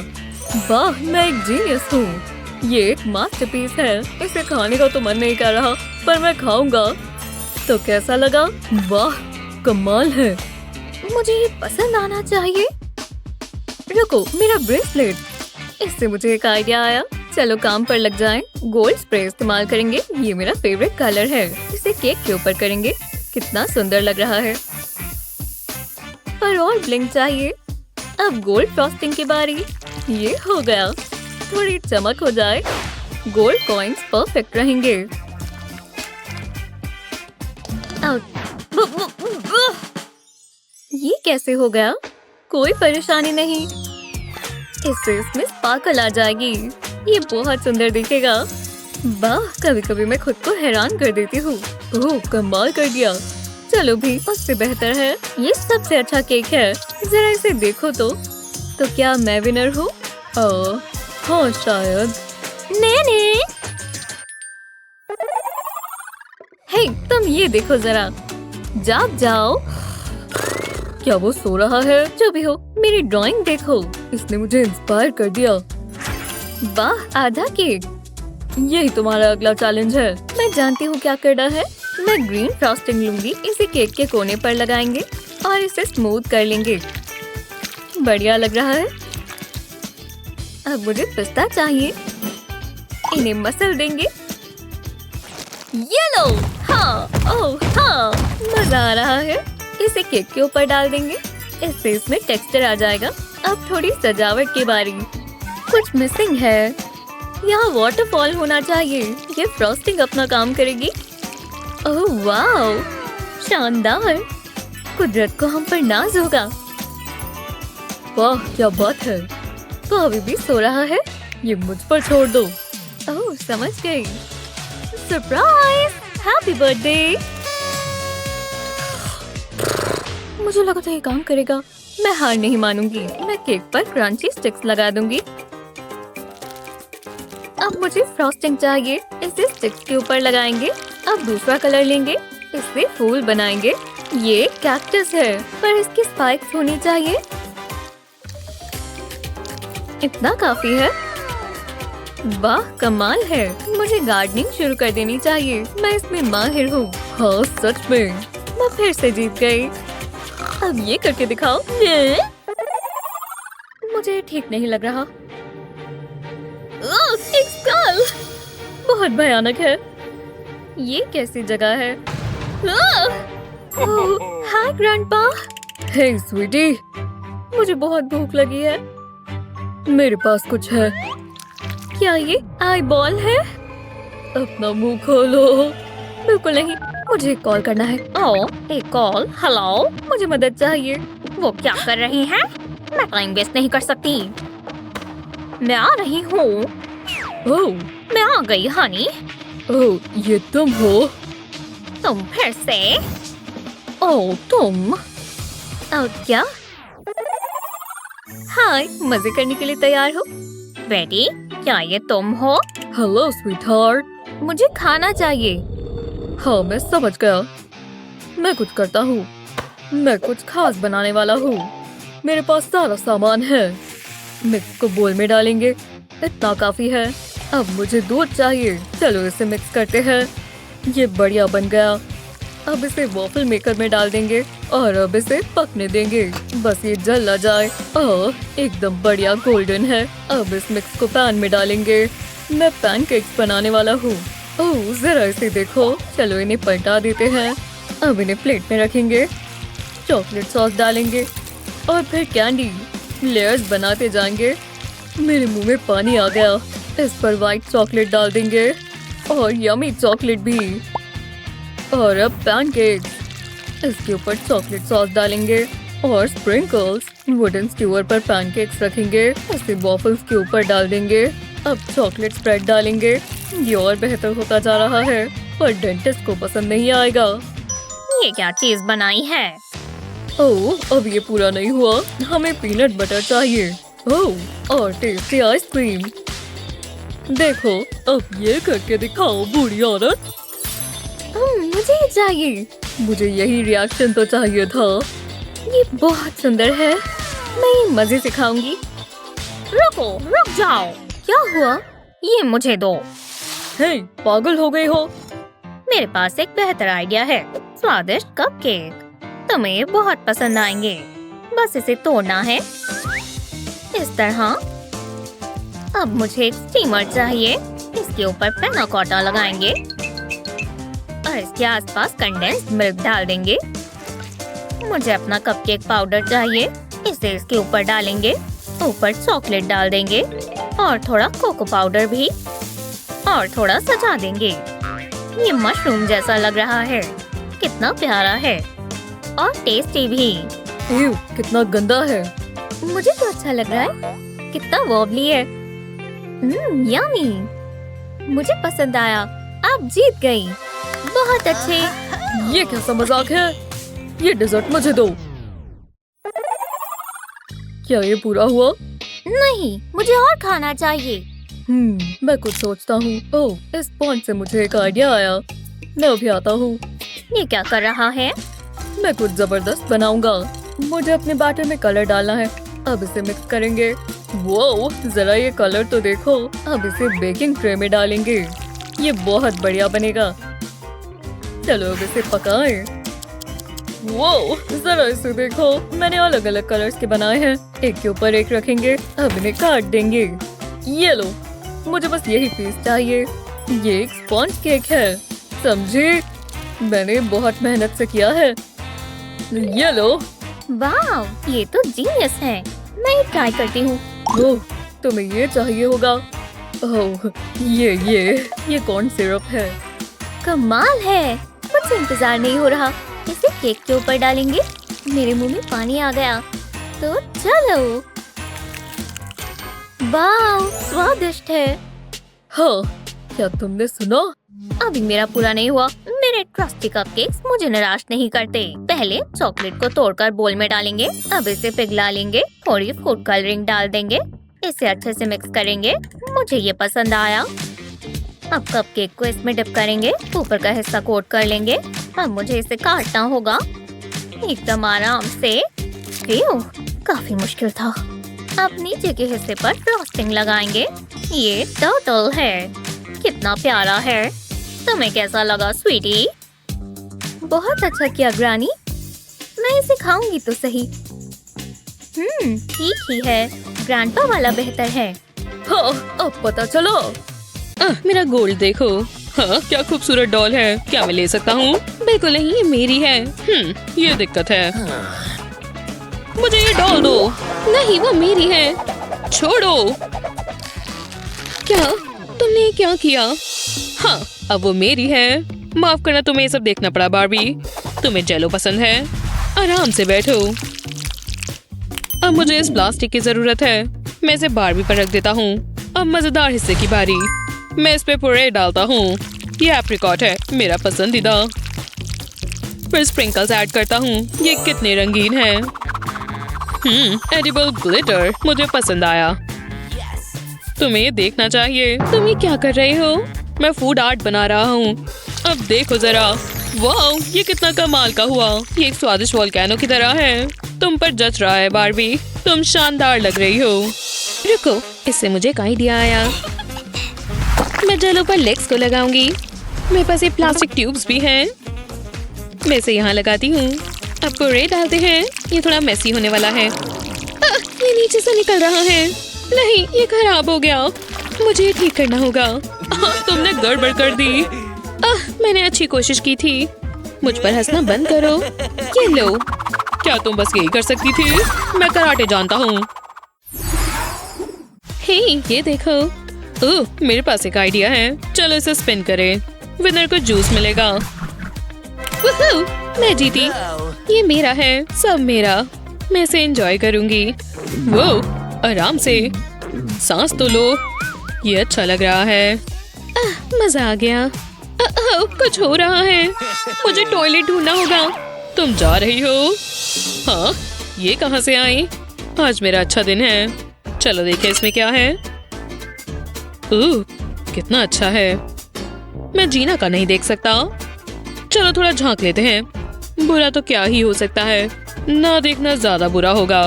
वाह, मैं एक जीनियस हूँ। ये एक मास्टरपीस है। इसे खाने का तो मन नहीं कर रहा, पर मैं खाऊंगा। तो कैसा लगा? वाह कमाल है। मुझे ये पसंद आना चाहिए। रुको, मेरा ब्रेसलेट। इससे मुझे एक आइडिया आया। चलो काम पर लग जाएं। गोल्ड स्प्रे इस्तेमाल करेंगे। ये मेरा फेवरेट कलर है। इसे केक के ऊपर करेंगे। कितना सुंदर लग रहा है। पर और ब्लिंग चाहिए। अब गोल्ड फ्रॉस्टिंग की बारी। ये हो गया। थोड़ी चमक हो जाए। गोल्ड कॉइन्स परफेक्ट रहेंगे। ये कैसे हो गया? कोई परेशानी नहीं। इससे इसमें स्पार्कल आ जाएगी। ये बहुत सुंदर दिखेगा। वाह, कभी कभी मैं खुद को हैरान कर देती हूँ। ओह कमाल कर दिया। चलो भी, उससे बेहतर है। ये सबसे अच्छा केक है। जरा इसे देखो तो क्या मैं विनर हूँ? हाँ शायद। नहीं। हे, तुम ये देखो जरा। जाग जाओ। क्या वो सो रहा है? जो भी हो, मेरी ड्राइंग देखो। इसने मुझे इंस्पायर कर दिया। वाह, आधा केक। यही तुम्हारा अगला चैलेंज है। मैं जानती हूँ क्या करना है। मैं ग्रीन फ्रॉस्टिंग लूंगी। इसे केक के कोने पर लगाएंगे और इसे स्मूथ कर लेंगे। बढ़िया लग रहा है। अब मुझे पिस्ता चाहिए। इन्हें मसल देंगे। ये लो। हाँ, ओह हाँ, मजा आ रहा है। इसे केक के ऊपर डाल देंगे। इससे इसमें टेक्सचर आ जाएगा। अब थोड़ी सजावट की बारी। कुछ मिसिंग है। यहाँ वाटरफॉल होना चाहिए। ये फ्रॉस्टिंग अपना काम करेगी। ओह वाह, शानदार। कुदरत को हम पर नाज होगा। वाह क्या बात है। तो अभी भी सो रहा है। ये मुझ पर छोड़ दो। ओह समझ गई। Surprise, happy birthday. मुझे लगा था ये काम करेगा। मैं हार नहीं मानूंगी। मैं केक पर क्रंची स्टिक्स लगा दूंगी। अब मुझे फ्रॉस्टिंग चाहिए। इसे स्टिक्स के ऊपर लगाएंगे। अब दूसरा कलर लेंगे। इससे फूल बनाएंगे। ये कैक्टस है, पर इसकी स्पाइक्स होनी चाहिए। इतना काफी है। वाह कमाल है, मुझे गार्डनिंग शुरू कर देनी चाहिए, मैं इसमें माहिर हूँ। हाँ सच में, मैं फिर से जीत गई। अब ये करके दिखाओ। मुझे ठीक नहीं लग रहा। एक स्कल! बहुत भयानक है। ये कैसी जगह है? हाय ग्रैंडपा। हे स्वीटी, मुझे बहुत भूख लगी है। मेरे पास कुछ है। क्या ये आई बॉल है? अपना मुंह खोलो। बिल्कुल नहीं, मुझे एक कॉल करना है। ओ, एक कॉल। हेलो, मुझे मदद चाहिए। वो क्या कर रही हैं? मैं टाइम वेस्ट नहीं कर सकती। मैं आ रही हूँ। ओह, मैं आ गई हनी। ओह, ये तुम हो? तुम फिर से? ओह, तुम? और क्या? हाय, मजे करने के लिए तैयार हो? बेटी, क्या ये तुम हो? हेलो स्वीटहार्ट, मुझे खाना चाहिए। हाँ मैं समझ गया, मैं कुछ करता हूँ। मैं कुछ खास बनाने वाला हूँ। मेरे पास सारा सामान है। मिक्स को बोल में डालेंगे, इतना काफी है। अब मुझे दूध चाहिए, चलो इसे मिक्स करते हैं। ये बढ़िया बन गया। अब इसे वॉफल मेकर में डाल देंगे और अब इसे पकने देंगे, बस ये जल ना जाए। एकदम बढ़िया गोल्डन है। अब इस मिक्स को पैन में डालेंगे। मैं पैनकेक्स बनाने वाला हूँ। ओह जरा इसे देखो। चलो इन्हें पलटा देते हैं। अब इन्हें प्लेट में रखेंगे, चॉकलेट सॉस डालेंगे और फिर कैंडी लेयर्स बनाते जाएंगे। मेरे मुंह में पानी आ गया। इस पर व्हाइट चॉकलेट डाल देंगे और यमी चॉकलेट भी। और अब पैनकेक्स, इसके ऊपर चॉकलेट सॉस डालेंगे और स्प्रिंकल्स। वुडन स्क्यूअर पर पैनकेक्स रखेंगे, इसे वॉफल्स के ऊपर डाल देंगे। अब चॉकलेट स्प्रेड डालेंगे। ये और बेहतर होता जा रहा है, पर डेंटिस्ट को पसंद नहीं आएगा। ये क्या चीज बनाई है? ओह, अब ये पूरा नहीं हुआ, हमें पीनट बटर चाहिए। ओह, और टेस्टी आइसक्रीम। देखो, अब ये करके दिखाओ बूढ़ी औरत। मुझे ये चाहिए। मुझे यही रिएक्शन तो चाहिए था। ये बहुत सुंदर है, मैं ये मजे से खाऊंगी। रुको, रुक जाओ। क्या हुआ? ये मुझे दो। हे, पागल हो गई हो? मेरे पास एक बेहतर आइडिया है। स्वादिष्ट कपकेक, तुम्हें ये बहुत पसंद आएंगे। बस इसे तोड़ना है इस तरह। अब मुझे एक स्टीमर चाहिए, इसके ऊपर पैना कोटा लगाएंगे और इसके आसपास कंडेंस्ड मिल्क डाल देंगे। मुझे अपना कपकेक पाउडर चाहिए, इसे इसके ऊपर डालेंगे। ऊपर चॉकलेट डाल देंगे और थोड़ा कोको पाउडर भी, और थोड़ा सजा देंगे। ये मशरूम जैसा लग रहा है, कितना प्यारा है और टेस्टी भी। कितना गंदा है। मुझे तो अच्छा लग रहा है, कितना वॉबली है। यम्मी, मुझे पसंद आया। आप जीत गई। बहुत अच्छे। ये कैसा मजाक है? ये डेजर्ट मुझे दो। क्या ये पूरा हुआ? नहीं, मुझे और खाना चाहिए। मैं कुछ सोचता हूँ। ओह, इस पॉइंट से मुझे एक आइडिया आया। मैं अभी आता हूँ। ये क्या कर रहा है? मैं कुछ जबरदस्त बनाऊंगा। मुझे अपने बैटर में कलर डालना है। अब इसे मिक्स करेंगे। वो जरा ये कलर तो देखो। अब इसे बेकिंग ट्रे में डालेंगे। ये बहुत बढ़िया बनेगा। चलो अब इसे पकाएं। वो जरा इसे देखो, मैंने अलग अलग कलर्स के बनाए हैं। एक के ऊपर एक रखेंगे। अब इन्हें काट देंगे। ये लो, मुझे बस यही पीस चाहिए। ये एक स्पॉन्ज केक है, समझे? मैंने बहुत मेहनत से किया है। ये लो। वाह, ये तो जीनियस है। मैं ये ट्राई करती हूँ। ओह, तुम्हें ये चाहिए होगा। ओह, ये कॉर्न सिरप है। कमाल है, मुझसे इंतजार नहीं हो रहा। इसे केक के ऊपर डालेंगे। मेरे मुंह में पानी आ गया। तो चलो। वाह, स्वादिष्ट है। हाँ, क्या तुमने सुना? अभी मेरा पूरा नहीं हुआ। मेरे ट्रस्टी कपकेक्स मुझे निराश नहीं करते। पहले चॉकलेट को तोड़कर बोल में डालेंगे। अब इसे पिघला लेंगे। थोड़ी फूड कलरिंग डाल देंगे। इसे अच्छे से मिक्स करेंगे। मुझे ये पसंद आया। अब कपकेक को इसमें डिप करेंगे। ऊपर का हिस्सा कोट कर लेंगे। अब मुझे इसे काटना होगा एकदम आराम से। काफी मुश्किल था। अब नीचे के हिस्से पर फ्रॉस्टिंग लगाएंगे। ये टर्टल है, कितना प्यारा है। तुम्हें कैसा लगा स्वीटी? बहुत अच्छा किया ग्रानी, मैं इसे खाऊंगी तो सही। ठीक ही है, ग्रैंडपा वाला बेहतर है। हाँ, अब पता चलो। मेरा गोल्ड देखो। हाँ, क्या खूबसूरत डॉल है। क्या मैं ले सकता हूँ? बिल्कुल नहीं, ये मेरी है। ये दिक्कत है। मुझे ये डॉल दो। नहीं, वो मेरी है। छोड़ो। क्या तुमने क्या किया? हाँ, अब वो मेरी है। माफ करना, तुम्हें ये सब देखना पड़ा बार्बी। तुम्हें जेलो पसंद है? आराम से बैठो। अब मुझे इस प्लास्टिक की जरूरत है। मैं इसे बार्बी पर रख देता हूँ। अब मजेदार हिस्से की बारी। मैं इस पे पुरे डालता हूँ। ये एप्रिकॉट है, मेरा पसंदीदा। फिर स्प्रिंकल्स ऐड करता हूँ। ये कितने रंगीन है। एडिबल ग्लिटर मुझे पसंद आया। तुम्हें ये देखना चाहिए। तुम ये क्या कर रहे हो? मैं फूड आर्ट बना रहा हूँ। अब देखो जरा। वाओ, ये कितना कमाल का हुआ। ये एक स्वादिष्ट वोल्केनो की तरह है। तुम पर जच रहा है बार्बी। तुम शानदार लग रही हो। रुको, इससे मुझे एक आइडिया आया। मैं जेलो पर लेग्स को लगाऊंगी। मेरे पास ये प्लास्टिक ट्यूब्स भी हैं। मैं इसे यहाँ लगाती हूँ। अब पुरे डालते हैं। ये थोड़ा मेसी होने वाला है। ये नीचे से निकल रहा है। नहीं, ये खराब हो गया। मुझे ये ठीक करना होगा। तुमने गड़बड़ कर दी। मैंने अच्छी कोशिश की थी। मुझ पर हंसना बंद करो। ये लो। क्या तुम बस यही कर सकती थी? मैं कराटे जानता हूँ। हे, ये देखो। ओह, मेरे पास एक आइडिया है। चलो इसे स्पिन करें। विनर को जूस मिलेगा। वुहू, मैं जीती। ये मेरा है, सब मेरा। मैं इसे एंजॉय करूंगी। वो आराम से सांस तो लो। ये अच्छा लग रहा है। मजा आ गया। कुछ हो रहा है। मुझे टॉयलेट ढूंढना होगा। तुम जा रही हो? हाँ, ये कहाँ से आई? आज मेरा अच्छा दिन है। चलो देखें इसमें क्या है। कितना अच्छा है। मैं जीना का नहीं देख सकता। चलो थोड़ा झांक लेते हैं। बुरा तो क्या ही हो सकता है। ना देखना ज्यादा बुरा होगा।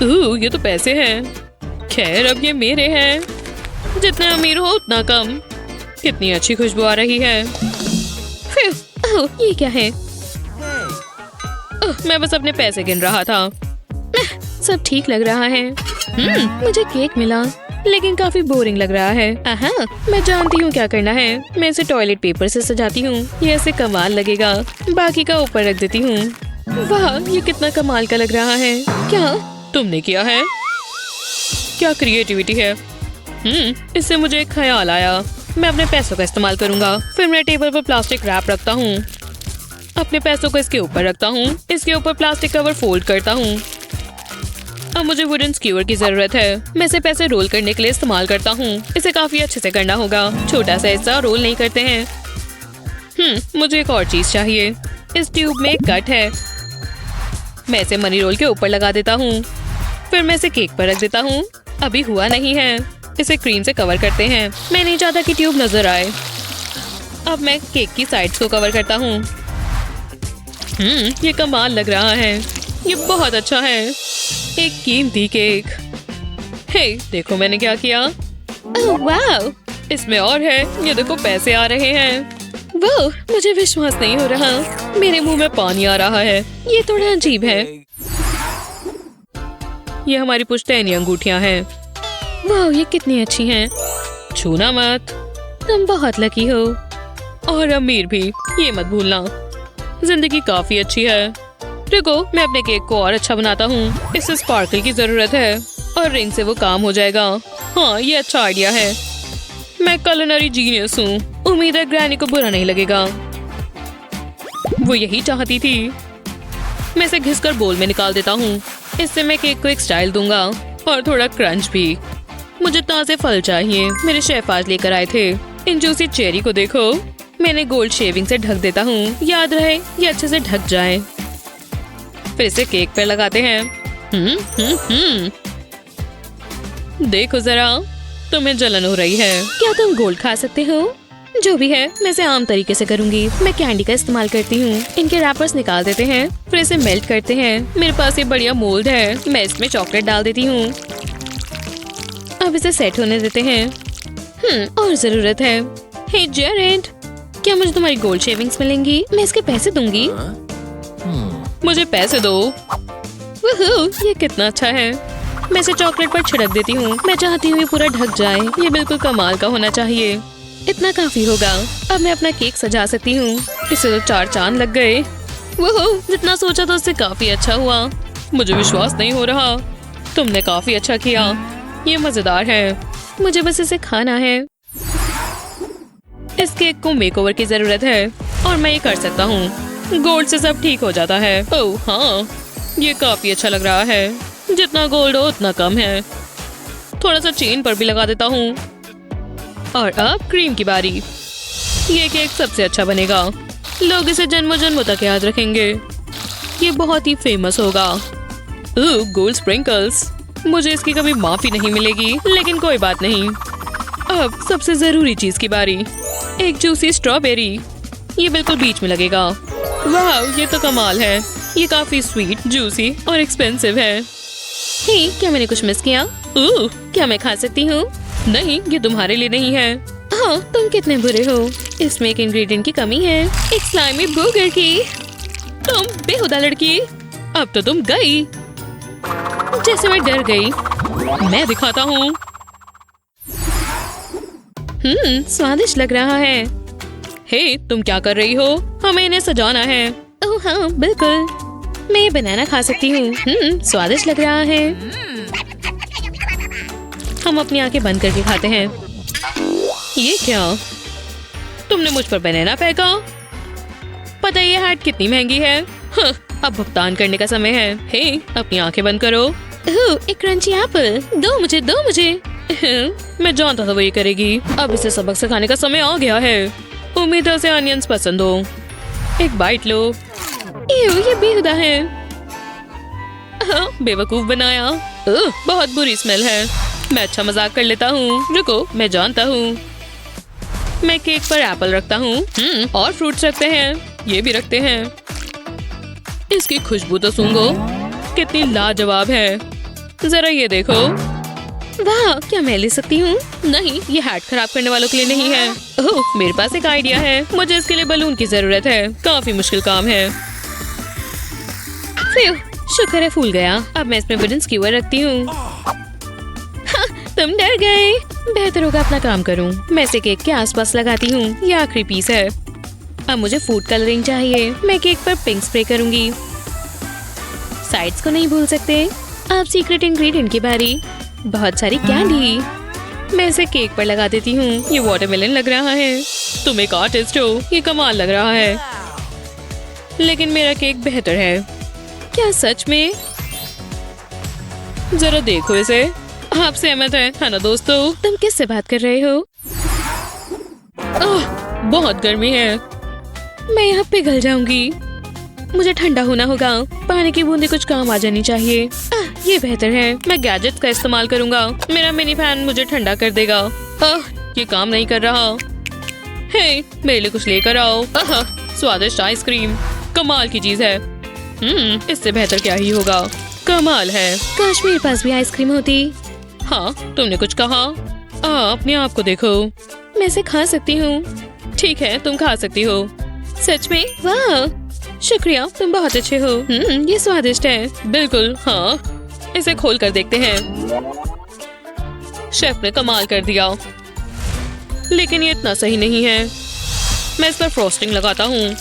ये तो पैसे हैं। खैर, अब ये मेरे हैं। जितने अमीर हो उतना कम। कितनी अच्छी खुशबू आ रही है। ये क्या है? मैं बस अपने पैसे गिन रहा था। सब ठीक लग रहा है। मुझे केक मिला, लेकिन काफी बोरिंग लग रहा है। मैं जानती हूँ क्या करना है। मैं इसे टॉयलेट पेपर से सजाती हूँ। ये ऐसे कमाल लगेगा। बाकी का ऊपर रख देती हूँ। वाह, ये कितना कमाल का लग रहा है। क्या तुमने किया है? क्या क्रिएटिविटी है। इससे मुझे एक ख्याल आया। मैं अपने पैसों का इस्तेमाल करूंगा। फिर मैं टेबल पर प्लास्टिक रैप रखता हूँ। अपने पैसों को इसके ऊपर रखता हूँ। इसके ऊपर प्लास्टिक कवर फोल्ड करता हूँ। अब मुझे वुडन स्क्यूअर की जरूरत है। मैं इसे पैसे रोल करने के लिए इस्तेमाल करता हूँ। इसे काफी अच्छे से करना होगा। छोटा सा हिस्सा रोल नहीं करते हैं। मुझे एक और चीज चाहिए। इस ट्यूब में एक कट है। मैं इसे मनी रोल के ऊपर लगा देता हूँ। फिर मैं इसे केक पर रख देता हूँ। अभी हुआ नहीं है। इसे क्रीम से कवर करते हैं। मैं नहीं चाहता कि ट्यूब नजर आए। अब मैं केक की साइड्स को कवर करता हूँ। ये कमाल लग रहा है। ये बहुत अच्छा है। एक कीमती केक। हे, देखो मैंने क्या किया। वाह, इसमें और है। ये देखो पैसे आ रहे हैं। वो मुझे विश्वास नहीं हो रहा। मेरे मुंह में पानी आ रहा है। ये थोड़ा अजीब है। ये हमारी पुश्तैनी अंगूठियां हैं। वाह, ये कितनी अच्छी हैं। छूना मत। तुम बहुत लकी हो। और अमीर भी, ये मत भूलना। जिंदगी काफी अच्छी है। रुको, मैं अपने केक को और अच्छा बनाता हूँ। इसे स्पार्कल की जरूरत है और रिंग से वो काम हो जाएगा। हाँ, ये अच्छा आइडिया है। मैं कुलिनरी जीनियस हूँ। उम्मीद है ग्रैनी को बुरा नहीं लगेगा। वो यही चाहती थी। मैं इसे घिसकर बोल में निकाल देता हूँ। इससे मैं केक को एक स्टाइल दूंगा और थोड़ा क्रंच भी। मुझे ताजे फल चाहिए। मेरे शेफ आज लेकर आए थे। इन जूसी चेरी को देखो। मैंने गोल्ड शेविंग से ढक देता हूँ। याद रहे ये अच्छे से ढक जाए। फिर इसे केक पर लगाते हैं। देखो जरा, तुम्हें जलन हो रही है। क्या तुम गोल्ड खा सकते हो? जो भी है मैं इसे आम तरीके से करूंगी। मैं कैंडी का इस्तेमाल करती हूँ। इनके रैपर्स निकाल देते हैं, फिर इसे मेल्ट करते हैं। मेरे पास ये बढ़िया मोल्ड है, मैं इसमें चॉकलेट डाल देती हूँ। अब इसे सेट होने देते हैं। और जरूरत है। हे जेरेड, क्या मुझे तुम्हारी गोल्ड शेविंग्स मिलेंगी? मैं इसके पैसे दूंगी। मुझे पैसे दो। वूहू, ये कितना अच्छा है। मैं इसे चॉकलेट पर छिड़क देती हूँ। मैं चाहती हूँ ये पूरा ढक जाए। ये बिल्कुल कमाल का होना चाहिए। इतना काफी होगा। अब मैं अपना केक सजा सकती हूँ। इसे तो 4 चांद लग गए। वोहो, जितना सोचा था उससे काफी अच्छा हुआ। मुझे विश्वास नहीं हो रहा। तुमने काफी अच्छा किया। ये मजेदार है। मुझे बस इसे खाना है। इस केक को मेकओवर की जरूरत है और मैं ये कर सकता हूँ। गोल्ड से सब ठीक हो जाता है। ओह हाँ, ये काफी अच्छा लग रहा है। जितना गोल्ड हो उतना कम है। थोड़ा सा चेन पर भी लगा देता हूँ। और अब क्रीम की बारी। ये केक सबसे अच्छा बनेगा। लोग इसे जन्मों जन्मों तक याद रखेंगे। ये बहुत ही फेमस होगा। Gold sprinkles. मुझे इसकी कभी माफी नहीं मिलेगी, लेकिन कोई बात नहीं। अब सबसे जरूरी चीज की बारी। एक जूसी स्ट्रॉबेरी। ये बिल्कुल बीच में लगेगा। वाह, ये तो कमाल है। ये काफी स्वीट, जूसी और एक्सपेंसिव है। हे, क्या मैंने कुछ मिस किया? क्या मैं खा सकती हूँ? नहीं, ये तुम्हारे लिए नहीं है। हाँ, तुम कितने बुरे हो। इसमें एक इंग्रेडिएंट की कमी है, एक स्लाइमी बर्गर की। तुम बेहुदा लड़की, अब तो तुम गई। जैसे मैं डर गई। मैं दिखाता हूँ। स्वादिष्ट लग रहा है। हे, तुम क्या कर रही हो? हमें इन्हें सजाना है। ओह हाँ, बिल्कुल। मैं ये बनाना खा सकती हूँ। स्वादिष्ट लग रहा है। हम अपनी आंखें बंद करके खाते हैं। ये क्या? तुमने मुझ पर बनाना फेंका? पता है ये हैट कितनी महंगी है? अब भुगतान करने का समय है। हे, अपनी आंखें बंद करो। एक क्रंची एप्पल। दो मुझे। मैं जानता था वो ये करेगी। अब इसे सबक सिखाने का समय आ गया है। उम्मीद है उसे अनियंस पसंद हो। एक बाइट लो। ये बेहुदा है। बेवकूफ बनाया। बहुत बुरी स्मेल है। मैं अच्छा मजाक कर लेता हूँ। रुको, मैं जानता हूँ। मैं केक पर एप्पल रखता हूँ। और फ्रूट्स रखते हैं। ये भी रखते हैं। इसकी खुशबू तो सूंघो, कितनी लाजवाब है। जरा ये देखो। वाह, क्या मैं ले सकती हूँ? नहीं, ये हैट खराब करने वालों के लिए नहीं है। ओह, मेरे पास एक आइडिया है। मुझे इसके लिए बलून की जरूरत है। काफी मुश्किल काम है। शुक्र है फूल गया। अब मैं इसमें वुडन स्क्यूअर रखती हूँ। तुम डर गए। बेहतर होगा अपना काम करूँ। मैं इसे केक के आसपास लगाती हूँ। ये आखिरी पीस है। अब मुझे फूड कलरिंग चाहिए। मैं केक पर पिंक स्प्रे करूंगी। साइड्स को नहीं भूल सकते। अब सीक्रेट इंग्रेडिएंट की बारी। बहुत सारी कैंडी। मैं इसे केक पर लगा देती हूँ। ये वाटरमेलन लग रहा है। तुम एक आर्टिस्ट हो। ये कमाल लग रहा है। लेकिन मेरा केक बेहतर है। क्या सच में? जरा देखो इसे। आप सहमत है ना दोस्तों? तुम किससे बात कर रहे हो? बहुत गर्मी है। मैं यहाँ पिघल जाऊंगी। मुझे ठंडा होना होगा। पानी की बूंदें कुछ काम आ जानी चाहिए। ये बेहतर है। मैं गैजेट्स का इस्तेमाल करूंगा। मेरा मिनी फैन मुझे ठंडा कर देगा। ये काम नहीं कर रहा। हे, मेरे लिए कुछ लेकर आओ। स्वादिष्ट आइसक्रीम कमाल की चीज है। इससे बेहतर क्या ही होगा। कमाल है। काश मेरे पास भी आइसक्रीम होती। हाँ, तुमने कुछ कहा? अपने आप को देखो। मैं इसे खा सकती हूँ। ठीक है, तुम खा सकती हो। सच में? वाह, शुक्रिया, तुम बहुत अच्छे हो। ये स्वादिष्ट है। बिल्कुल, हाँ। इसे खोल कर देखते हैं। शेफ ने कमाल कर दिया। लेकिन ये इतना सही नहीं है। मैं इस पर फ्रॉस्टिंग लगाता हूँ।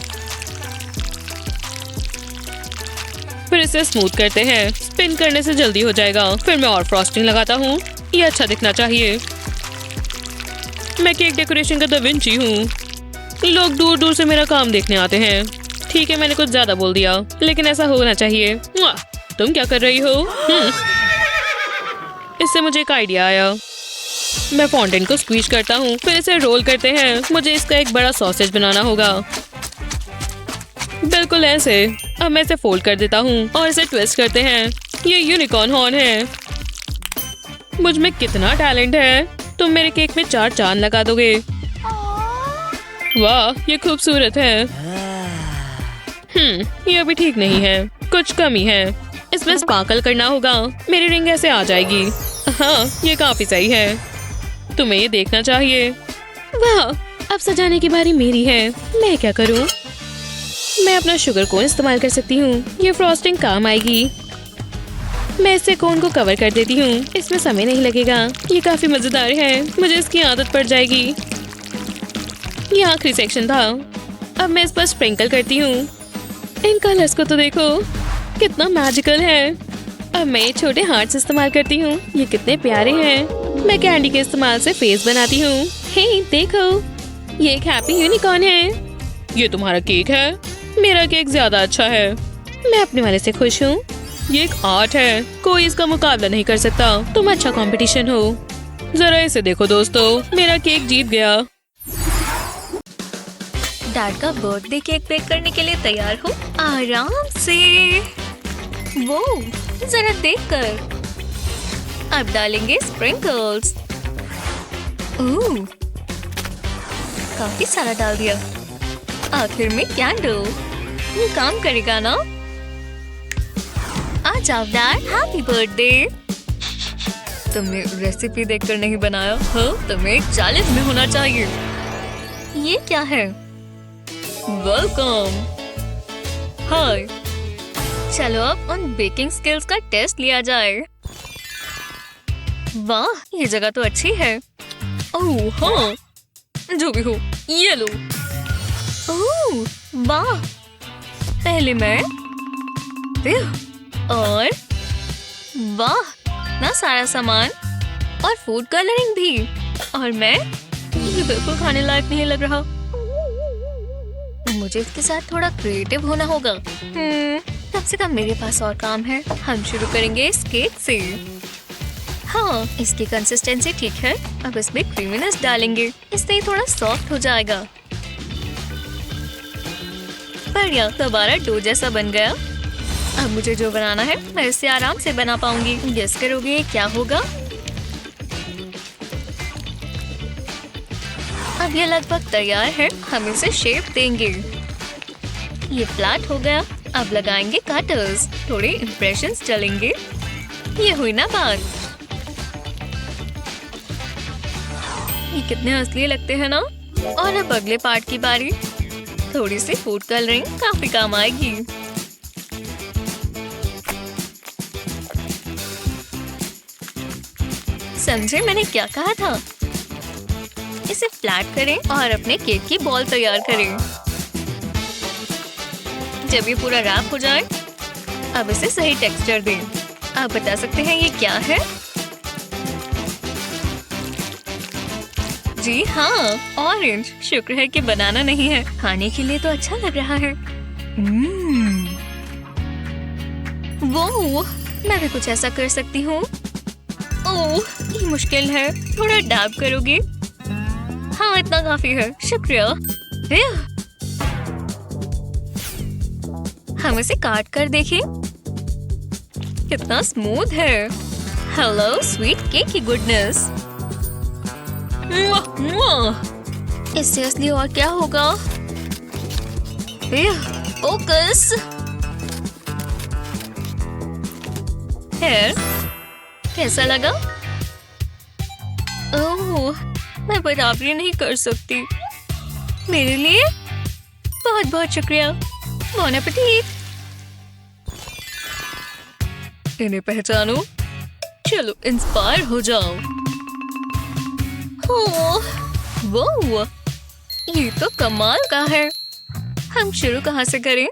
फिर इसे स्मूथ करते हैं। स्पिन करने से जल्दी हो जाएगा। फिर मैं और फ्रॉस्टिंग लगाता हूँ। ये अच्छा दिखना चाहिए। मैं केक डेकोरेशन का दा विंची हूँ। लोग दूर दूर से मेरा काम देखने आते हैं। ठीक है, मैंने कुछ ज्यादा बोल दिया, लेकिन ऐसा होना चाहिए। तुम क्या कर रही हो? इससे मुझे एक आइडिया आया। मैं फॉन्टेन को स्क्वीज करता हूँ। फिर इसे रोल करते हैं। मुझे इसका एक बड़ा सॉसेज बनाना होगा। बिल्कुल ऐसे। अब मैं इसे फोल्ड कर देता हूँ और इसे ट्विस्ट करते हैं। ये यूनिकॉर्न हॉर्न है। मुझ में कितना टैलेंट है। तुम मेरे केक में 4 चांद लगा दोगे। वाह, ये खूबसूरत है। ये अभी ठीक नहीं है, कुछ कमी है। इसमें स्पार्कल करना होगा, मेरी रिंग ऐसे आ जाएगी। हाँ, ये काफी सही है। तुम्हें ये देखना चाहिए। वाह, अब सजाने की बारी मेरी है। मैं क्या करूँ? मैं अपना शुगर कोन इस्तेमाल कर सकती हूँ, ये फ्रॉस्टिंग काम आएगी। मैं इससे कोन को कवर कर देती हूँ, इसमें समय नहीं लगेगा। ये काफी मजेदार है, मुझे इसकी आदत पड़ जाएगी। ये आखिरी सेक्शन था, अब मैं इस पर स्प्रिंकल करती हूँ। इन कलर्स को तो देखो, कितना मैजिकल है। अब मैं ये छोटे हार्ट्स इस्तेमाल करती हूँ, ये कितने प्यारे हैं। मैं कैंडी के इस्तेमाल से फेस बनाती हूँ। हे देखो, ये एक हैप्पी यूनिकॉर्न है। ये तुम्हारा केक है, मेरा केक ज्यादा अच्छा है। मैं अपने वाले से खुश हूँ। ये एक आर्ट है, कोई इसका मुकाबला नहीं कर सकता। तुम अच्छा कंपटीशन हो। जरा इसे देखो दोस्तों, मेरा केक जीत गया। डैड का बर्थडे केक बेक करने के लिए तैयार हो? आराम से। वो जरा देख कर। अब डालेंगे स्प्रिंकल्स। काफी सारा डाल दिया। आखिर में कैंडल, ये काम करेगा ना? आ जाओ डैड, हैप्पी बर्थडे। तुमने रेसिपी देखकर नहीं बनाया हो, तुम्हें एक चैलेंज में होना चाहिए। ये क्या है? वेलकम। हाय, चलो अब उन बेकिंग स्किल्स का टेस्ट लिया जाए। वाह, ये जगह तो अच्छी है। ओह हाँ, जो भी हो, ये लो। ओह वाह, पहले मैं, और वाह, ना सारा सामान और फूड कलरिंग भी। और मैं, ये बिल्कुल खाने लायक नहीं लग रहा। मुझे इसके साथ थोड़ा क्रिएटिव होना होगा। कम से कम मेरे पास और काम है। हम शुरू करेंगे इस केक से। हाँ, इसकी कंसिस्टेंसी ठीक है। अब इसमें क्रीमीनेस डालेंगे, इससे ये थोड़ा सॉफ्ट हो जाएगा। बढ़िया, दोबारा डो जैसा बन गया। अब मुझे जो बनाना है मैं इससे आराम से बना पाऊंगी। गेस करोगे ये क्या होगा? अब ये लगभग तैयार है, हम इसे शेप देंगे। ये फ्लैट हो गया। अब लगाएंगे कटर्स, थोड़े इम्प्रेशंस चलेंगे। ये हुई ना बात। ये कितने असली लगते हैं ना। और अब अगले पार्ट की बारी। थोड़ी सी फूड कलरिंग काफी काम आएगी। समझे मैंने क्या कहा था? इसे फ्लैट करें और अपने केक की बॉल तैयार करें। जब ये पूरा रैप हो जाए, अब इसे सही टेक्सचर दें। आप बता सकते हैं ये क्या है? जी हाँ, ऑरेंज। शुक्र है कि बनाना नहीं है। खाने के लिए तो अच्छा लग रहा है। वो, मैं भी कुछ ऐसा कर सकती हूँ। ओह, ये मुश्किल है। थोड़ा डैब करोगे? हाँ, इतना काफी है, शुक्रिया। हम इसे काट कर देखें। कितना स्मूथ है। हेलो स्वीट केक की गुडनेस। इससे असली और क्या होगा? फोकस। कैसा लगा? ओह, मैं बराबरी नहीं कर सकती। मेरे लिए बहुत बहुत शुक्रिया। Bone appétit. इन्हें पहचानो, चलो इंस्पायर हो जाओ। ओह, वो, ये तो कमाल का है। हम शुरू कहाँ से करें?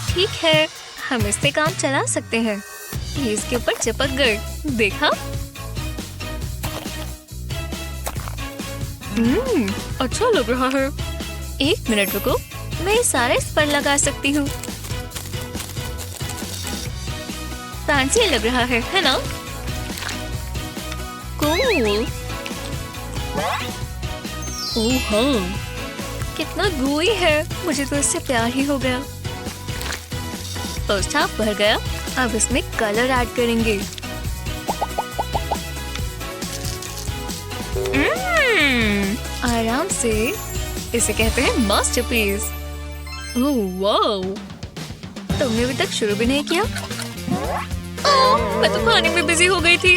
ठीक है, हम इससे काम चला सकते हैं। ये इसके ऊपर चिपक गए, देखा? अच्छा लग रहा है। एक मिनट रुको, मैं ये सारा इस पर लगा सकती हूँ। फैंसी लग रहा है ना? कूल। ओह हाँ, कितना gooey है। मुझे तो इससे प्यार ही हो गया। फर्स्ट हाफ भर गया। अब इसमें कलर ऐड करेंगे। आराम से। इसे कहते हैं मास्टरपीस। ओह वाओ, तुमने अभी तक शुरू भी नहीं किया? मैं तो खाने में बिजी हो गई थी।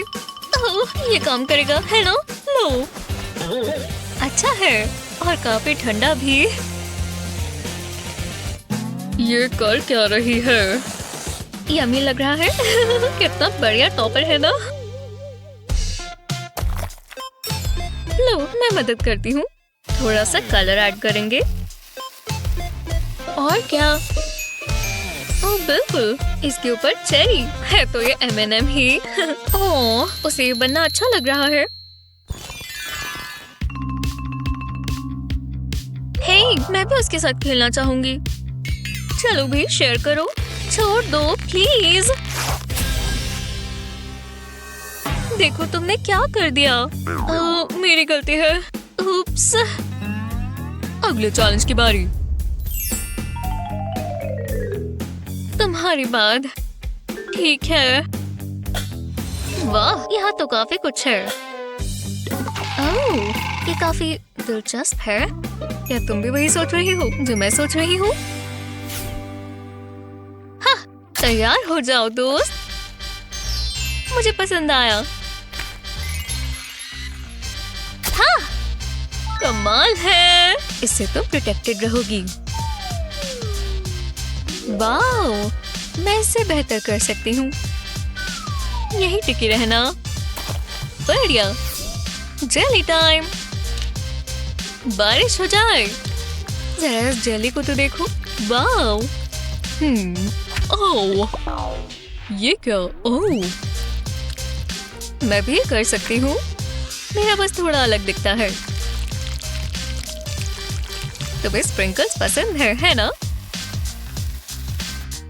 ये काम करेगा है ना? लो, अच्छा है और काफी ठंडा भी। ये कर क्या रही है? यम्मी लग रहा है। कितना बढ़िया टॉपर है ना। लो, मैं मदद करती हूँ। थोड़ा सा कलर ऐड करेंगे। और क्या? ओह बिल्कुल, इसके ऊपर चेरी है तो ये M&M ही। ओह, उसे ये बनना अच्छा लग रहा है। हे, मैं भी उसके साथ खेलना चाहूंगी। चलो भी शेयर करो। छोड़ दो प्लीज। देखो तुमने क्या कर दिया। मेरी गलती है। उप्स। अगले चैलेंज की बारी। तुम्हारी बात। ठीक है। वाह, यहाँ तो काफी कुछ है। ओह, ये काफी दिलचस्प है। क्या तुम भी वही सोच रही हो जो मैं सोच रही हूँ? हाँ, तैयार हो जाओ दोस्त। मुझे पसंद आया। हाँ, कमाल है। इससे तुम प्रोटेक्टेड रहोगी। वाओ, मैं इससे बेहतर कर सकती हूँ। यही टिकी रहना। बढ़िया। Jelly time. बारिश हो जाए। जरा इस जेली को तो देखो। वाओ। ओह, ये क्या? ओह, मैं भी कर सकती हूँ। मेरा बस थोड़ा अलग दिखता है। तुम्हें स्प्रिंकल्स पसंद है ना?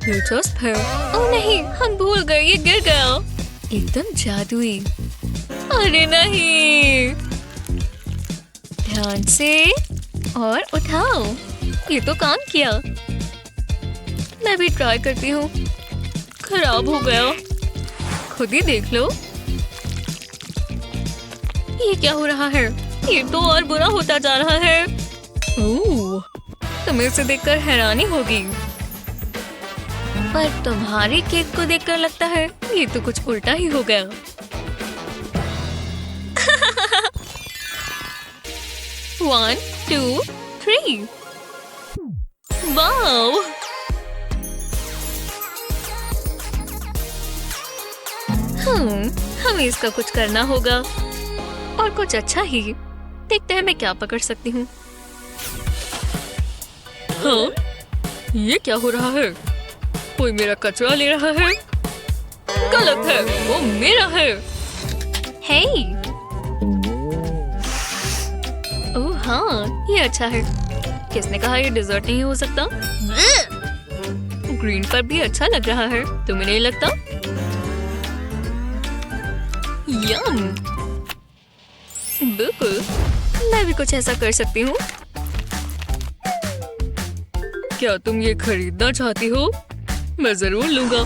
दिलचस्प है। ओह नहीं, हम भूल गए, ये गिर गया। एकदम जादुई। अरे नहीं। ध्यान से और उठाओ। ये तो काम किया। मैं भी ट्राई करती हूँ। खराब हो गया। खुद ही देख लो। ये क्या हो रहा है? ये तो और बुरा होता जा रहा है। ओह, तुम्हें इसे देखकर हैरानी होगी। पर तुम्हारे केक को देखकर लगता है ये तो कुछ उल्टा ही हो गया। One, 2, 3। वाओ। हमें इसका कुछ करना होगा और कुछ अच्छा ही। देखते हैं मैं क्या पकड़ सकती हूँ। हाँ, ये क्या हो रहा है? कोई मेरा कचरा ले रहा है। गलत है, वो मेरा है। हे, ओह हाँ, ये अच्छा है। किसने कहा ये डिजर्ट नहीं हो सकता? ग्रीन पर भी अच्छा लग रहा है, तुम्हें नहीं लगता? यम। बिल्कुल, मैं भी कुछ ऐसा कर सकती हूँ। क्या तुम ये खरीदना चाहती हो? मैं जरूर लूंगा।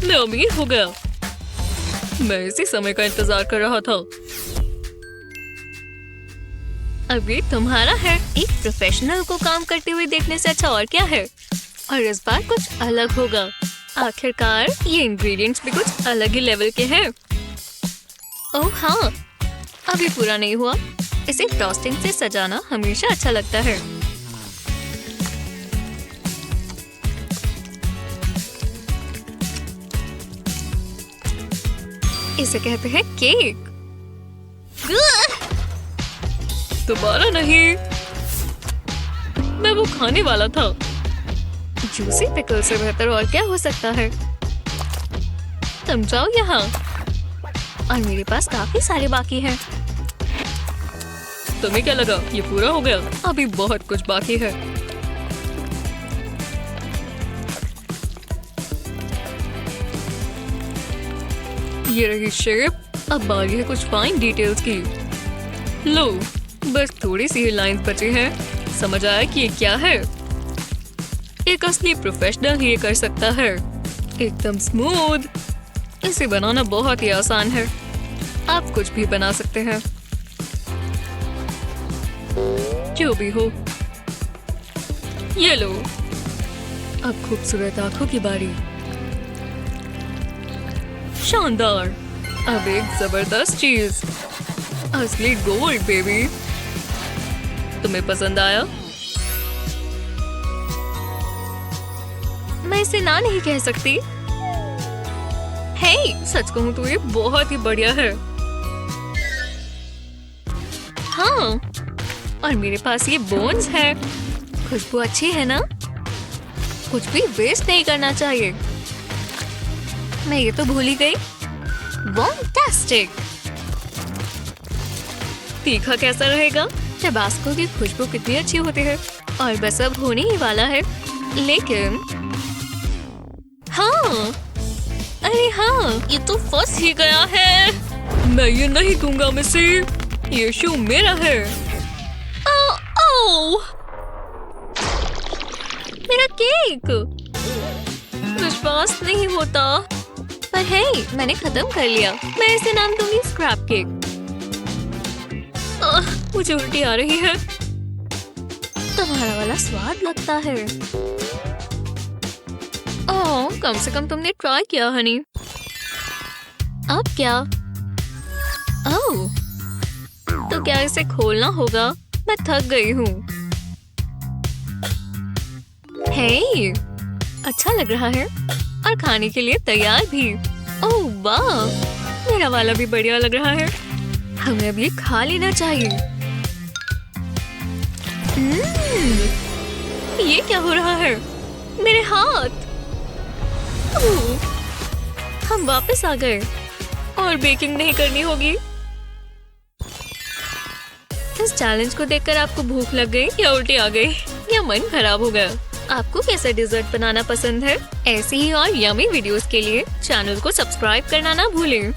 मैं अमीर हो गया। मैं इसी समय का इंतजार कर रहा था। अब ये तुम्हारा है। एक प्रोफेशनल को काम करते हुए देखने से अच्छा और क्या है? और इस बार कुछ अलग होगा। आखिरकार ये इंग्रेडिएंट्स भी कुछ अलग ही लेवल के हैं। ओह हाँ, अभी पूरा नहीं हुआ। इसे फ्रॉस्टिंग से सजाना हमेशा अच्छा लगता है। इसे कहते हैं केक। दोबारा नहीं। मैं वो खाने वाला था। जूसी पिकल से बेहतर और क्या हो सकता है? तुम जाओ यहाँ। और मेरे पास काफी सारे बाकी हैं। तुम्हें क्या लगा ये पूरा हो गया? अभी बहुत कुछ बाकी है। ये रही शेप। अब बारी है कुछ फाइन डिटेल्स की। लो, बस थोड़ी सी ही लाइंस बची हैं। समझ आया कि ये क्या है? एक असली प्रोफेशनल ही ये कर सकता है। एकदम स्मूथ। इसे बनाना बहुत ही आसान है। आप कुछ भी बना सकते हैं। जो भी हो, ये लो। अब खूबसूरत आंखों की बारी। शानदार। अब एक जबरदस्त चीज, असली गोल्ड बेबी। तुम्हें पसंद आया? मैं इसे ना नहीं कह सकती। हे, सच कहूं तो ये बहुत ही बढ़िया है। हाँ, और मेरे पास ये बोन्स है। खुशबू अच्छी है ना? कुछ भी वेस्ट नहीं करना चाहिए। मैं ये तो भूल ही गई। फैंटास्टिक। तीखा कैसा रहेगा? टबास्को की खुशबू कितनी अच्छी होती है। और बस अब होने ही वाला है। लेकिन हाँ, अरे हाँ, ये तो फंस ही गया है। मैं ये नहीं दूंगा मिसी। ये शू मेरा है। ओ, मेरा केक। विश्वास नहीं होता। पर है, मैंने खत्म कर लिया। मैं इसे नाम दूंगी स्क्रैप केक। मुझे उल्टी आ रही है। तुम्हारा वाला स्वाद लगता है। ओह, कम से कम तुमने ट्राई किया हनी। अब क्या? ओह, तो क्या इसे खोलना होगा? मैं थक गई हूँ। हे, अच्छा लग रहा है और खाने के लिए तैयार भी। ओह वाह, मेरा वाला भी बढ़िया लग रहा है। हमें अब ये खा लेना चाहिए। ये क्या हो रहा है? मेरे हाथ। हम वापस आ गए और बेकिंग नहीं करनी होगी। इस चैलेंज को देखकर आपको भूख लग गई या उल्टी आ गई या मन खराब हो गया? आपको कैसा डिजर्ट बनाना पसंद है? ऐसी ही और यमी वीडियोस के लिए चैनल को सब्सक्राइब करना ना भूलें।